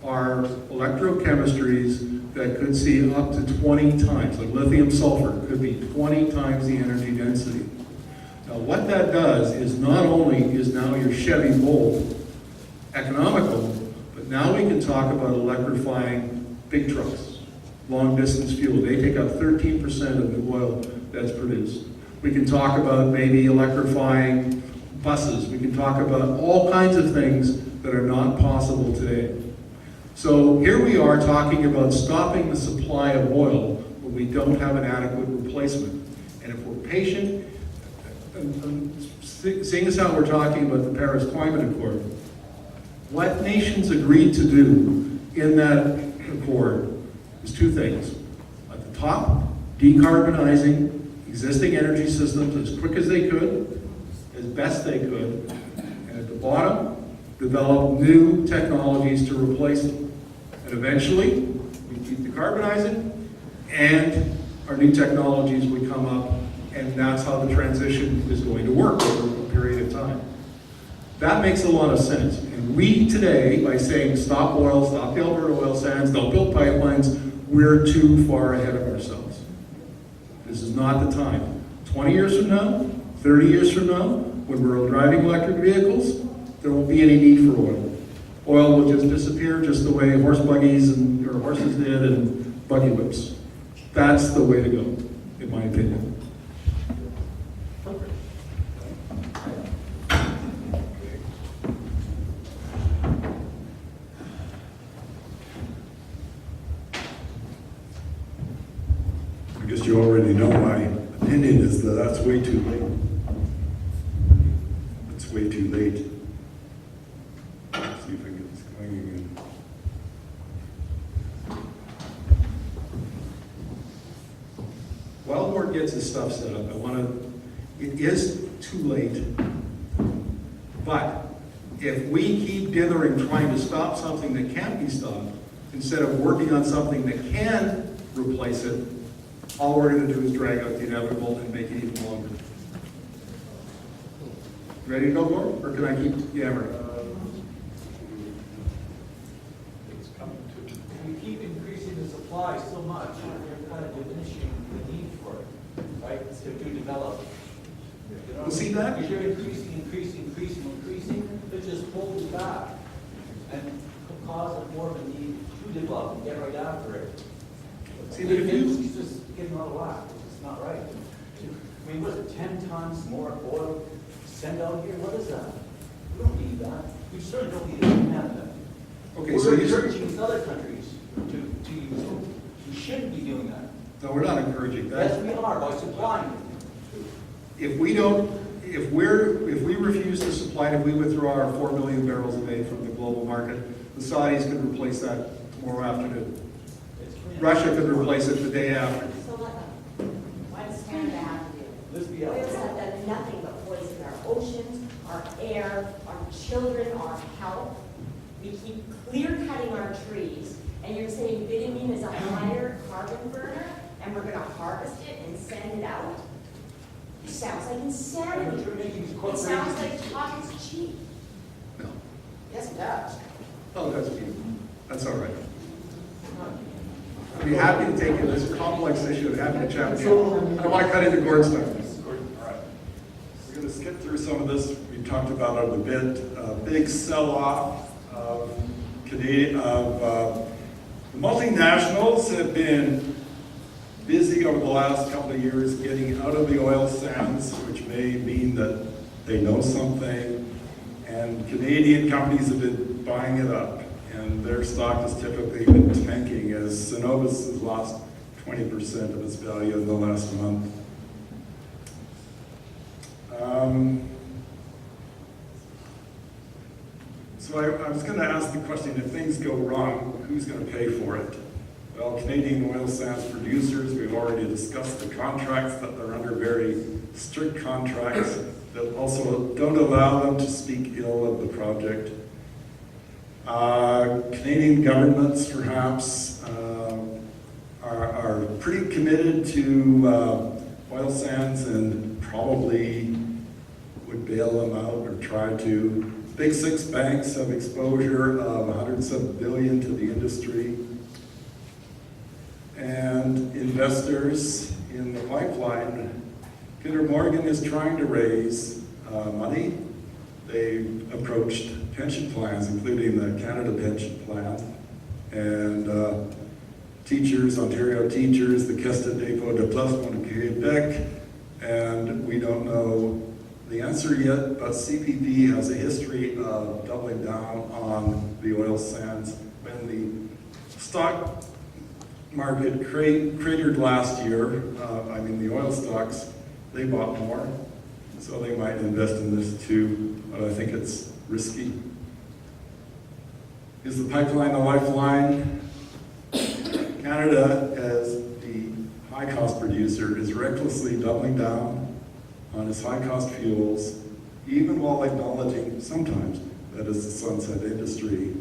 are electrochemistries that could see up to 20 times, like lithium sulfur could be 20 times the energy density. Now what that does is not only is now your Chevy Bolt economical, but now we can talk about electrifying big trucks, long distance fuel. They take up 13% of the oil that's produced. We can talk about maybe electrifying buses. We can talk about all kinds of things that are not possible today. So here we are talking about stopping the supply of oil, but we don't have an adequate replacement. And if we're patient, seeing as how we're talking about the Paris Climate Accord, what nations agreed to do in that accord is two things. At the top, decarbonizing existing energy systems as quick as they could, as best they could, and at the bottom, develop new technologies to replace them. And eventually, we keep decarbonizing, and our new technologies would come up, and that's how the transition is going to work over a period of time. That makes a lot of sense. And we today, by saying stop oil, stop the Alberta oil sands, don't build pipelines, we're too far ahead of ourselves. This is not the time. 20 years from now, 30 years from now, when we're driving electric vehicles, there won't be any need for oil. Oil will just disappear just the way horses did and buggy whips. That's the way to go, in my opinion. I guess you already know my opinion is that that's way too late. It's way too late. Let's see if I can get this going again. While the board gets this stuff set up, it is too late, but if we keep dithering trying to stop something that can't be stopped, instead of working on something that can replace it, all we're going to do is drag out the inevitable and make it even longer. Ready to go, Gordon? Or can I keep yammering? We keep increasing the supply so much, you're kind of diminishing the need for it, right? To develop. Well, see that? If you're increasing, it just pulls you back and cause more of a need to develop and get right after it. See, but if you... It's just getting out of whack. It's not right. I mean, what is it, 10 tons more oil send out here? What is that? We don't need that. We certainly don't need it in Canada. Okay, We're so you're... encouraging other countries to use it. We shouldn't be doing that. No, we're not encouraging that. Yes, we are, by supplying it. If we refuse to supply it, if we withdraw our 4 million barrels a day from the global market, the Saudis could replace that tomorrow afternoon. Russia could replace it the day after. So what does Canada have to do? Oils have done nothing but poison our oceans, our air, our children, our health. We keep clear-cutting our trees, and you're saying bitumen is a higher carbon burner, and we're going to harvest it and send it out? It sounds like insanity. It sounds like talk is cheap. No. Yes, it does. Oh, that's beautiful. That's all right. I'd be happy to take it. This complex issue, I'm happy to chat with you. I don't want to cut into Gord's time. All right. We're going to skip through some of this. We talked about it a bit. Big sell-off of the multinationals have been busy over the last couple of years getting out of the oil sands, which may mean that they know something. And Canadian companies have been buying it up. And their stock has typically been tanking as Cenovus has lost 20% of its value in the last month. So I was going to ask the question, if things go wrong, who's going to pay for it? Well, Canadian oil sands producers, we've already discussed the contracts that they're under, very strict contracts that also don't allow them to speak ill of the project. Canadian governments, perhaps, are pretty committed to oil sands and probably would bail them out or try to. Big six banks have exposure of hundreds of billion to the industry. And investors in the pipeline, Kinder Morgan is trying to raise money. They've approached pension plans, including the Canada Pension Plan, and teachers, Ontario teachers, the Caisse de dépôt de placement de Québec, and we don't know the answer yet, but CPP has a history of doubling down on the oil sands. When the stock market cratered last year, the oil stocks, they bought more, so they might invest in this too, but I think it's risky. Is the pipeline a lifeline? Canada, as the high-cost producer, is recklessly doubling down on its high-cost fuels, even while acknowledging sometimes that it's a sunset industry.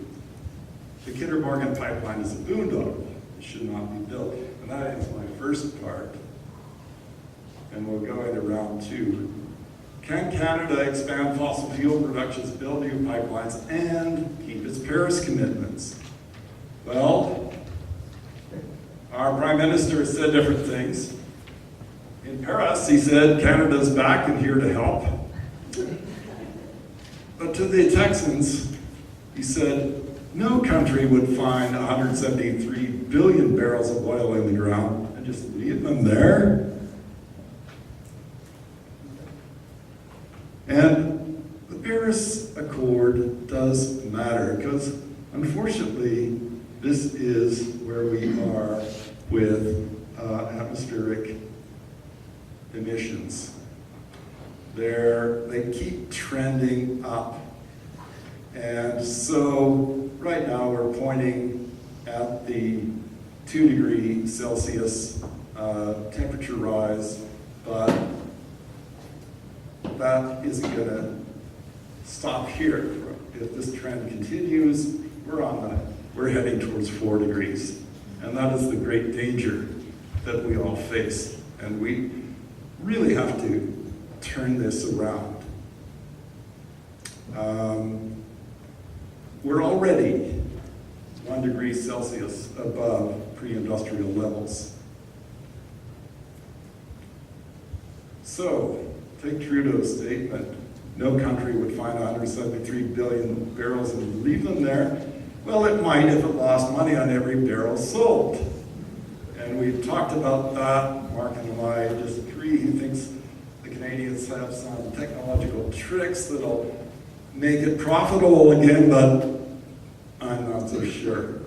The Kinder Morgan pipeline is a boondoggle. It should not be built. And that is my first part. And we'll go into round two. Can Canada expand fossil fuel productions, build new pipelines, and keep its Paris commitments? Well, our Prime Minister has said different things. In Paris, he said, Canada's back and here to help. But to the Texans, he said, no country would find 173 billion barrels of oil in the ground and just leave them there. And the Paris Accord does matter because, unfortunately, this is where we are with atmospheric emissions. They keep trending up. And so right now we're pointing at the 2 degree Celsius temperature rise, but that isn't going to stop here. If this trend continues, we're heading towards 4 degrees. And that is the great danger that we all face. And we really have to turn this around. We're already 1 degree Celsius above pre-industrial levels. So, take Trudeau's statement, no country would find 173 billion barrels and leave them there. Well, it might if it lost money on every barrel sold. And we've talked about that. Mark and I disagree. He thinks the Canadians have some technological tricks that'll make it profitable again, but I'm not so sure.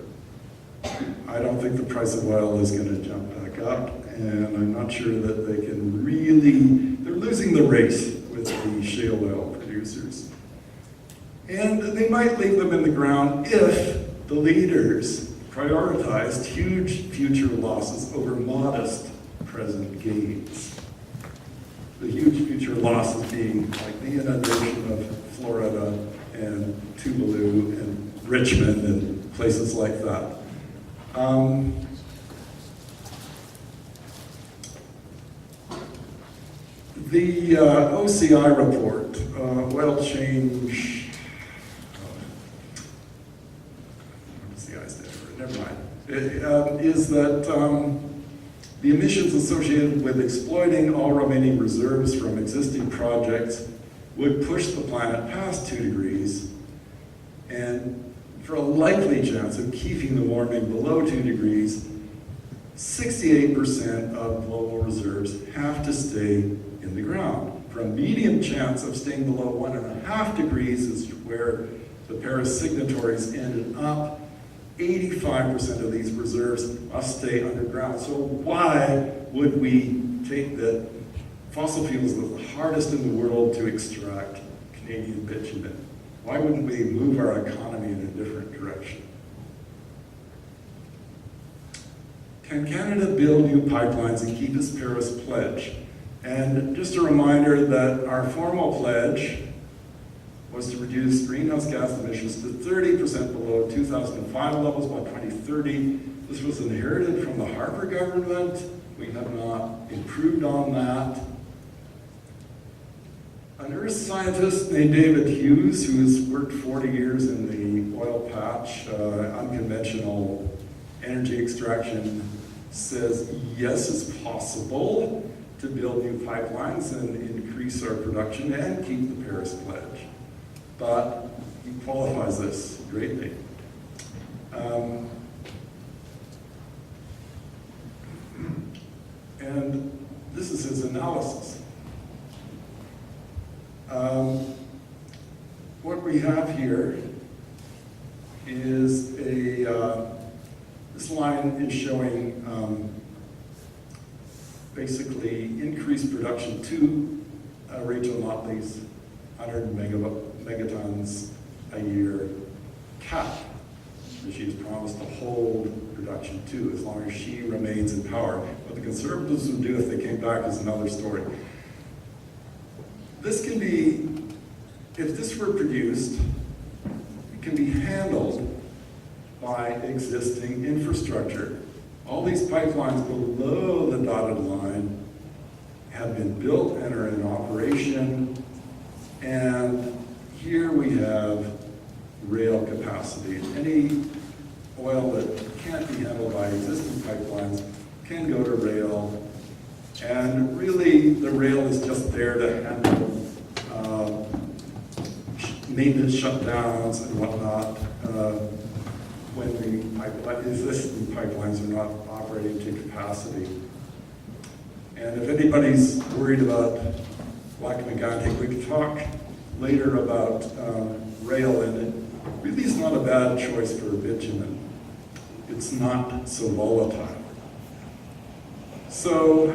I don't think the price of oil is going to jump back up, and I'm not sure that they can really, they're losing the race with the shale oil producers. And they might leave them in the ground if the leaders prioritized huge future losses over modest present gains. The huge future losses being like the inundation of Florida and Tuvalu and Richmond and places like that. The OCI report, oil change, what's the guy's name? is that the emissions associated with exploiting all remaining reserves from existing projects would push the planet past 2 degrees, and for a likely chance of keeping the warming below 2 degrees, 68% of global reserves have to stay in the ground. For a medium chance of staying below 1.5 degrees is where the Paris signatories ended up. 85% of these reserves must stay underground. So why would we take that fossil fuels are the hardest in the world to extract, Canadian bitumen? Why wouldn't we move our economy in a different direction? Can Canada build new pipelines and keep its Paris pledge? And just a reminder that our formal pledge was to reduce greenhouse gas emissions to 30% below 2005 levels by 2030. This was inherited from the Harper government. We have not improved on that. An earth scientist named David Hughes, who has worked 40 years in the oil patch, unconventional energy extraction, says yes, it's possible to build new pipelines and increase our production and keep the Paris pledge. But he qualifies this greatly. And this is his analysis. What we have here is this line is showing basically increased production to Rachel Notley's 100 megatons a year cap that she's promised to hold production to as long as she remains in power. What the Conservatives would do if they came back is another story. This can be, if this were produced, it can be handled by existing infrastructure. All these pipelines below the dotted line have been built and are in operation. And here we have rail capacity. Any oil that can't be handled by existing pipelines can go to rail. And really, the rail is just there to handle maintenance shutdowns and whatnot when the existing pipelines are not operating to capacity. And if anybody's worried about Lac-Mégantic, we can talk later about rail, and it really is not a bad choice for bitumen. It's not so volatile. So,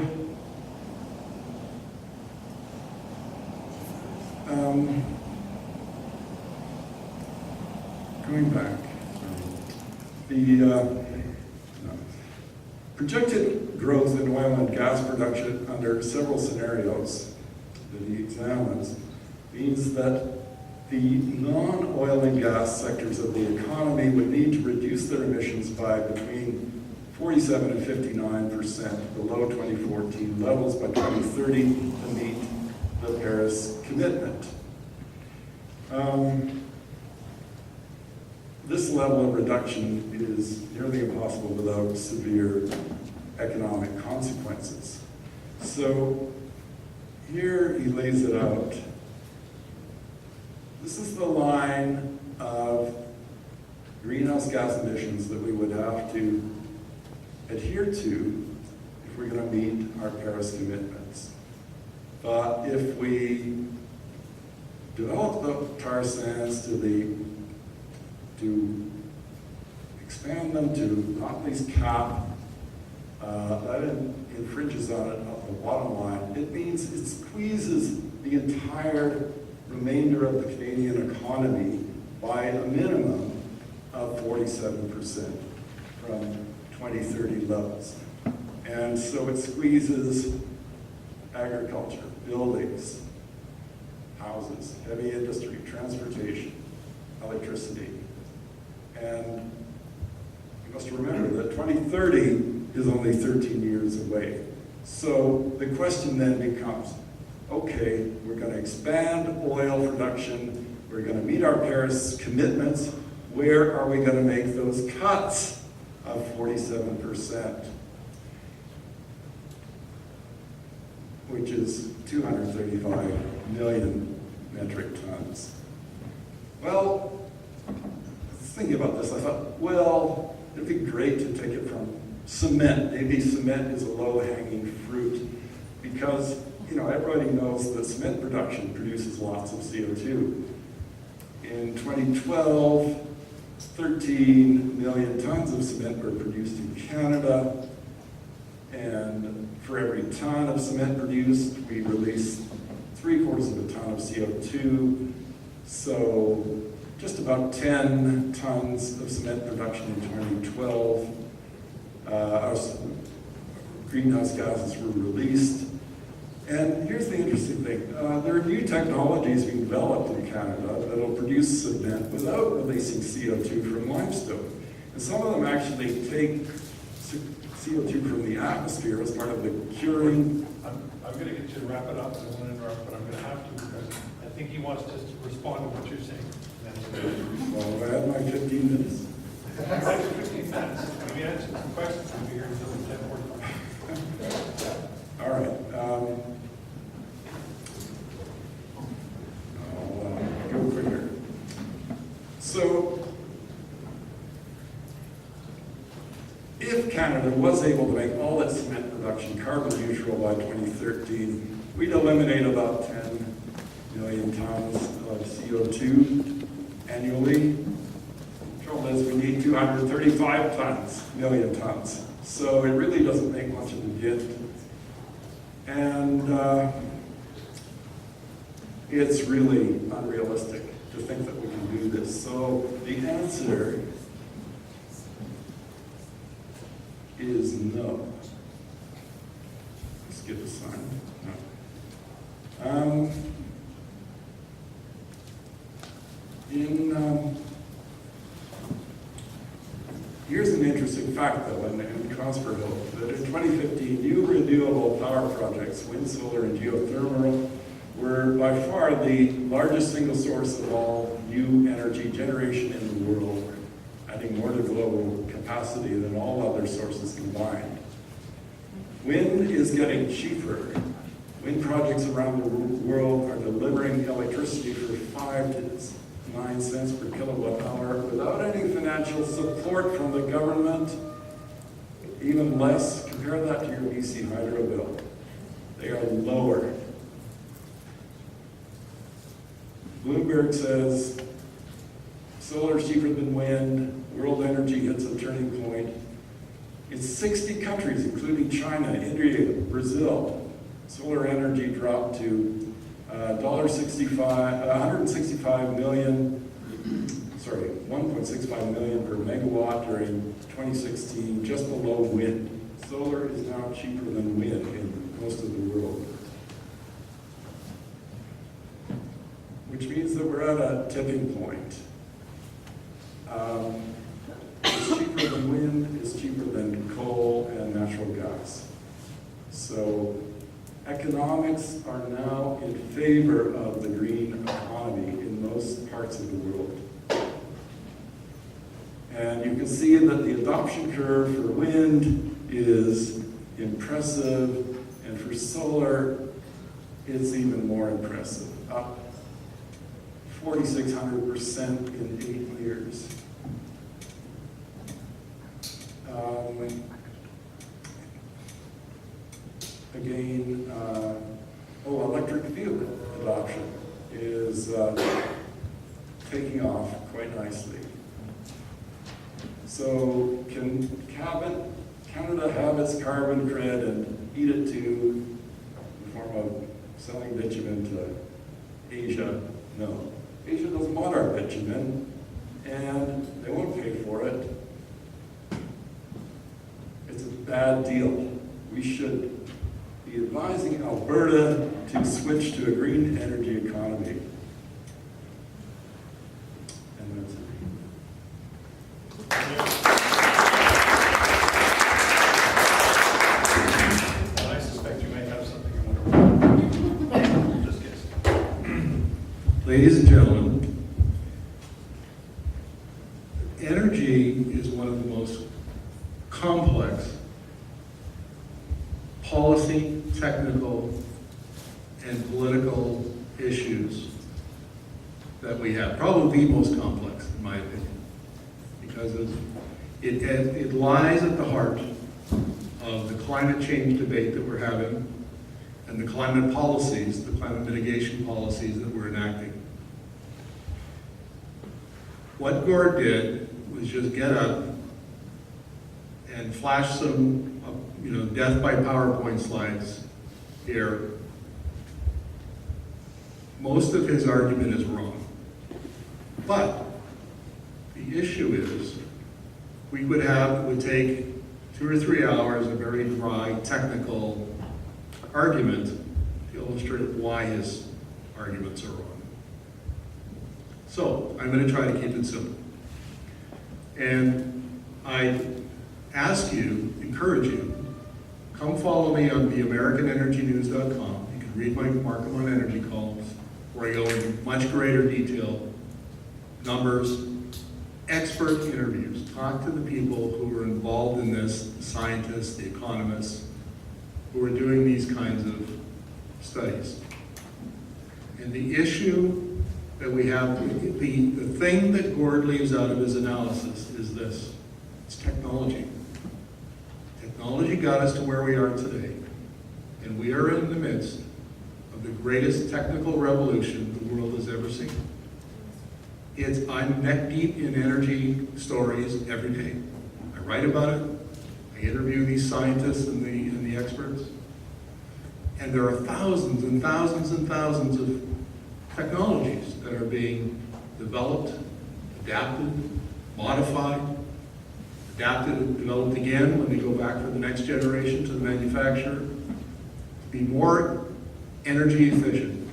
going back, the projected growth in oil and gas production under several scenarios that he examines means that the non-oil and gas sectors of the economy would need to reduce their emissions by between 47 and 59% below 2014 levels by 2030 to meet the Paris commitment. This level of reduction is nearly impossible without severe economic consequences. So here he lays it out. This is the line of greenhouse gas emissions that we would have to adhere to if we're going to meet our Paris commitments. But if we develop the tar sands to expand them to Notley's cap, that infringes on it at the bottom line. It means it squeezes the entire remainder of the Canadian economy by a minimum of 47% from 2030 levels. And so it squeezes agriculture, buildings, houses, heavy industry, transportation, electricity. And you must remember that 2030 is only 13 years away. So the question then becomes, okay, we're going to expand oil production, we're going to meet our Paris commitments, where are we going to make those cuts? of 47%, which is 235 million metric tons. Well, thinking about this, I thought, well, it'd be great to take it from cement. Maybe cement is a low-hanging fruit because, everybody knows that cement production produces lots of CO2. In 2012, 13 million tons of cement were produced in Canada, and for every ton of cement produced, we release 3/4 of a ton of CO2. So just about 10 tons of cement production in 2012. Greenhouse gases were released. And here's the interesting thing. There are new technologies being developed in Canada that will produce cement without releasing CO2 from limestone. And some of them actually take CO2 from the atmosphere as part of the curing. I'm going to get you to wrap it up. I don't want to interrupt, but I'm going to have to because I think he wants us to respond to what you're saying. Well, I had my 15 minutes. I have 15 minutes. When we answer some questions, we'll be here until 10:45. All right. I'll go quicker. So, if Canada was able to make all its cement production carbon neutral by 2013, we'd eliminate about 10 million tons of CO2 annually. The trouble is we need 235 million tons. So it really doesn't make much of a dent. And it's really unrealistic to think that we can do this. So the answer is no. Skip a sign. No. Here's an interesting fact, though, in transfer hope, that in 2015, new renewable power projects, wind, solar, and geothermal, were by far the largest single source of all new energy generation in the world, adding more to global capacity than all other sources combined. Wind is getting cheaper. Wind projects around the world are delivering electricity for 5 to 9 cents per kilowatt hour without any financial support from the government. Even less, compare that to your BC hydro bill. They are lower. Bloomberg says solar is cheaper than wind, world energy hits a turning point. In 60 countries, including China, India, Brazil, solar energy dropped to $1.65 million per megawatt during 2016, just below wind. Solar is now cheaper than wind in most of the world. Which means that we're at a tipping point. It's cheaper than wind, it's cheaper than coal and natural gas. So economics are now in favor of the green economy in most parts of the world. And you can see that the adoption curve for wind is impressive, and for solar, it's even more impressive, up 4,600% in 8 years. Electric vehicle adoption is taking off quite nicely. So can Canada have its carbon credit and eat it too in the form of selling bitumen to Asia? No. Asia doesn't want our bitumen, and they won't pay for it. It's a bad deal. We should be advising Alberta to switch to a green energy economy. And that's it. And I suspect you may have something you want to just guess. Ladies and gentlemen, energy is one of the most complex policy, technical, and political issues that we have. Probably the most complex, in my opinion, because it lies at the heart of the climate change debate that we're having and the climate policies, the climate mitigation policies that we're enacting. What Gord did was just get up and flash some, death by PowerPoint slides here. Most of his argument is wrong. But the issue is, it would take 2 or 3 hours of very dry, technical argument to illustrate why his arguments are wrong. So, I'm going to try to keep it simple. And I ask you, encourage you, come follow me on theamericanenergynews.com. You can read my Markham on Energy columns, where I go into much greater detail, numbers, expert interviews. Talk to the people who are involved in this, the scientists, the economists, who are doing these kinds of studies. And the issue that we have, the thing that Gord leaves out of his analysis is this: it's technology. Technology got us to where we are today, and we are in the midst of the greatest technical revolution the world has ever seen. I'm neck deep in energy stories every day. I write about it, I interview these scientists and the experts, and there are thousands and thousands and thousands of technologies that are being developed, adapted, modified, adapted and developed again when they go back for the next generation to the manufacturer, to be more energy efficient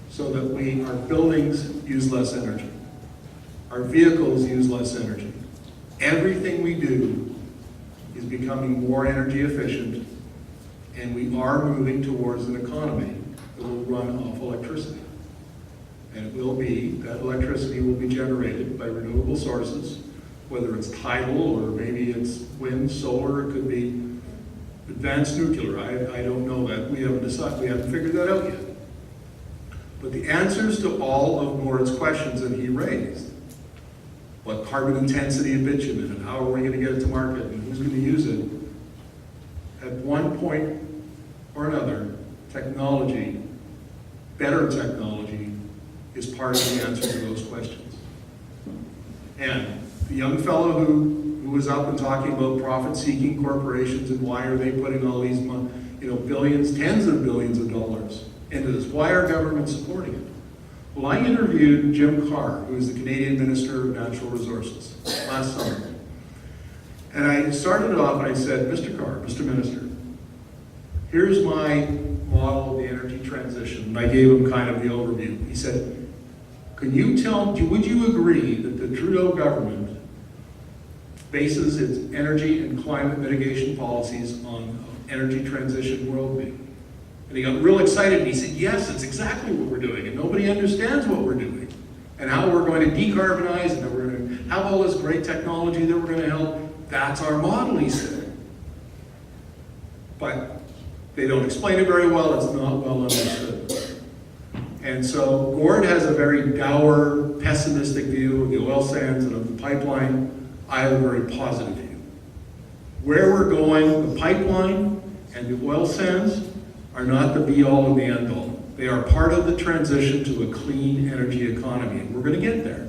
so that our buildings use less energy, our vehicles use less energy. Everything we do is becoming more energy efficient, and we are moving towards an economy that will run off electricity. And that electricity will be generated by renewable sources, whether it's tidal or maybe it's wind, solar, it could be advanced nuclear. I don't know that. We haven't decided, we haven't figured that out yet. But the answers to all of Gord's questions that he raised, what carbon intensity of bitumen and how are we going to get it to market and who's going to use it, at one point or another, technology, better technology, is part of the answer to those questions. And the young fellow who was up and talking about profit-seeking corporations and why are they putting all these billions, tens of billions of dollars into this? Why are governments supporting it? Well, I interviewed Jim Carr, who is the Canadian Minister of Natural Resources, last summer. And I started it off and I said, Mr. Carr, Mr. Minister, here's my model of the energy transition. And I gave him kind of the overview. He said, would you agree that the Trudeau government bases its energy and climate mitigation policies on energy transition worldview? And he got real excited and he said, yes, that's exactly what we're doing. And nobody understands what we're doing and how we're going to decarbonize and that we're going to have all this great technology that we're going to help. That's our model, he said. But they don't explain it very well. It's not well understood. And so Gord has a very dour, pessimistic view of the oil sands and of the pipeline. I have a very positive view. Where we're going, the pipeline and the oil sands are not the be-all and the end-all. They are part of the transition to a clean energy economy, and we're going to get there.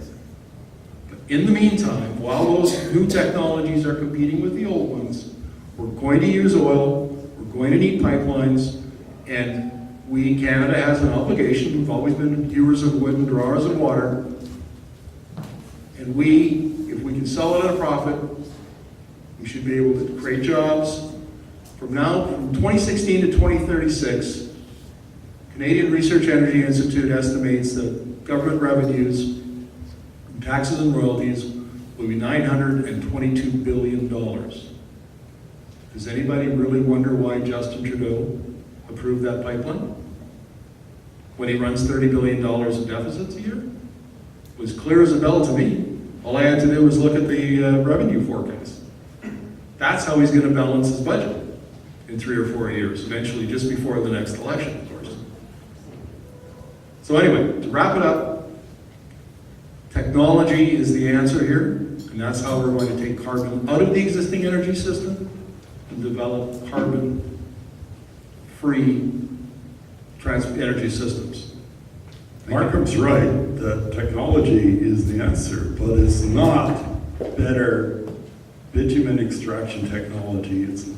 But in the meantime, while those new technologies are competing with the old ones, we're going to use oil, we're going to need pipelines, and Canada has an obligation. We've always been hewers of wood and drawers of water. And if we can sell it at a profit, we should be able to create jobs. From 2016 to 2036, Canadian Research Energy Institute estimates that government revenues from taxes and royalties will be $922 billion. Does anybody really wonder why Justin Trudeau approved that pipeline when he runs $30 billion of deficits a year? It was clear as a bell to me. All I had to do was look at the revenue forecast. That's how he's going to balance his budget in 3 or 4 years, eventually just before the next election, of course. So anyway, to wrap it up, technology is the answer here, and that's how we're going to take carbon out of the existing energy system and develop carbon-free energy systems. Markham's right that technology is the answer, but it's not better bitumen extraction technology. It's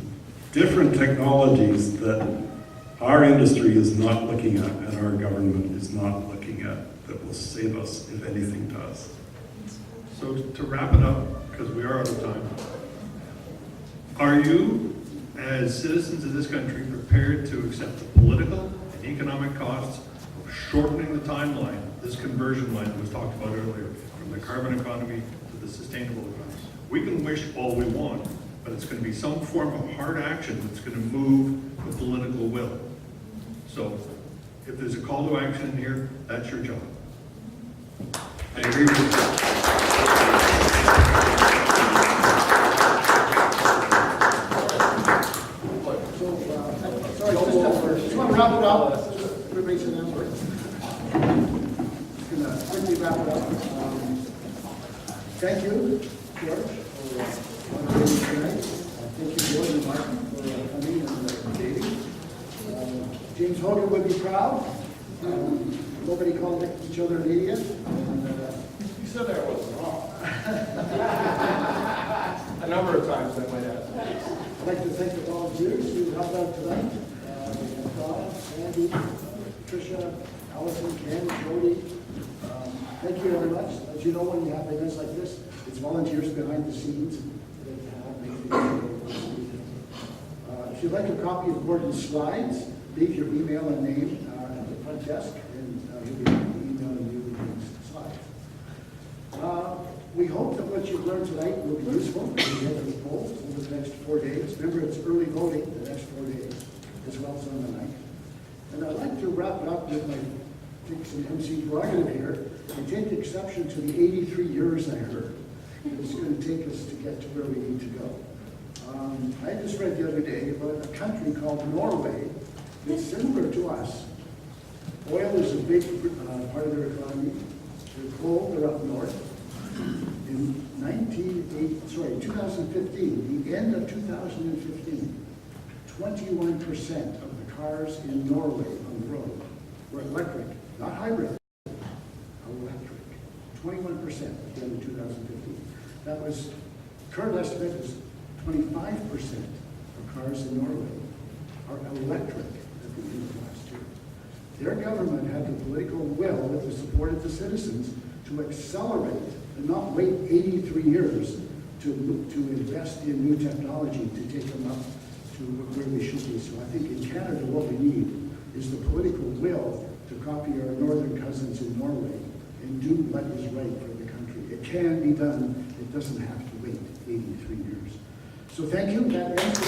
different technologies that our industry is not looking at and our government is not looking at that will save us if anything does. So to wrap it up, because we are out of time, are you, as citizens of this country, prepared to accept the political and economic costs of shortening the timeline, this conversion line that was talked about earlier, from the carbon economy to the sustainable economy? We can wish all we want, but it's going to be some form of hard action that's going to move the political will. So if there's a call to action in here, that's your job. I agree with you. Sorry, just want to wrap it up. Everybody's an answer. Just going to quickly wrap it up. Thank you, George, for moderating tonight. Thank you, George and Mark, for coming and debating. James Hogan would be proud. Nobody called each other an idiot. You said I wasn't wrong. A number of times, I might add. I'd like to thank the volunteers who helped out tonight. Donna, Andy, Tricia, Allison, Ken, Jody. Thank you very much. As you know, when you have events like this, it's volunteers behind the scenes that help make things go. If you'd like a copy of Gordon's slides, leave your email and name at the front desk, and he'll be emailing you these slides. We hope that what you've learned tonight will be useful when you get to the polls over the next 4 days. Remember, it's early voting the next 4 days, as well as on the 9th. And I'd like to wrap it up with my some MC prerogative here and take exception to the 83 years I heard. It's going to take us to get to where we need to go. I just read the other day about a country called Norway. It's similar to us. Oil is a big part of their economy. They're coal, they're up north. In 2015, the end of 2015, 21% of the cars in Norway on the road were electric, not hybrid, electric. 21% at the end of 2015. That was, current estimate is 25% of cars in Norway are electric at the end of last year. Their government had the political will, with the support of the citizens, to accelerate and not wait 83 years to invest in new technology to take them up to where they should be. So I think in Canada what we need is the political will to copy our northern cousins in Norway and do what is right for the country. It can be done. It doesn't have to wait 83 years. So thank you. That ends the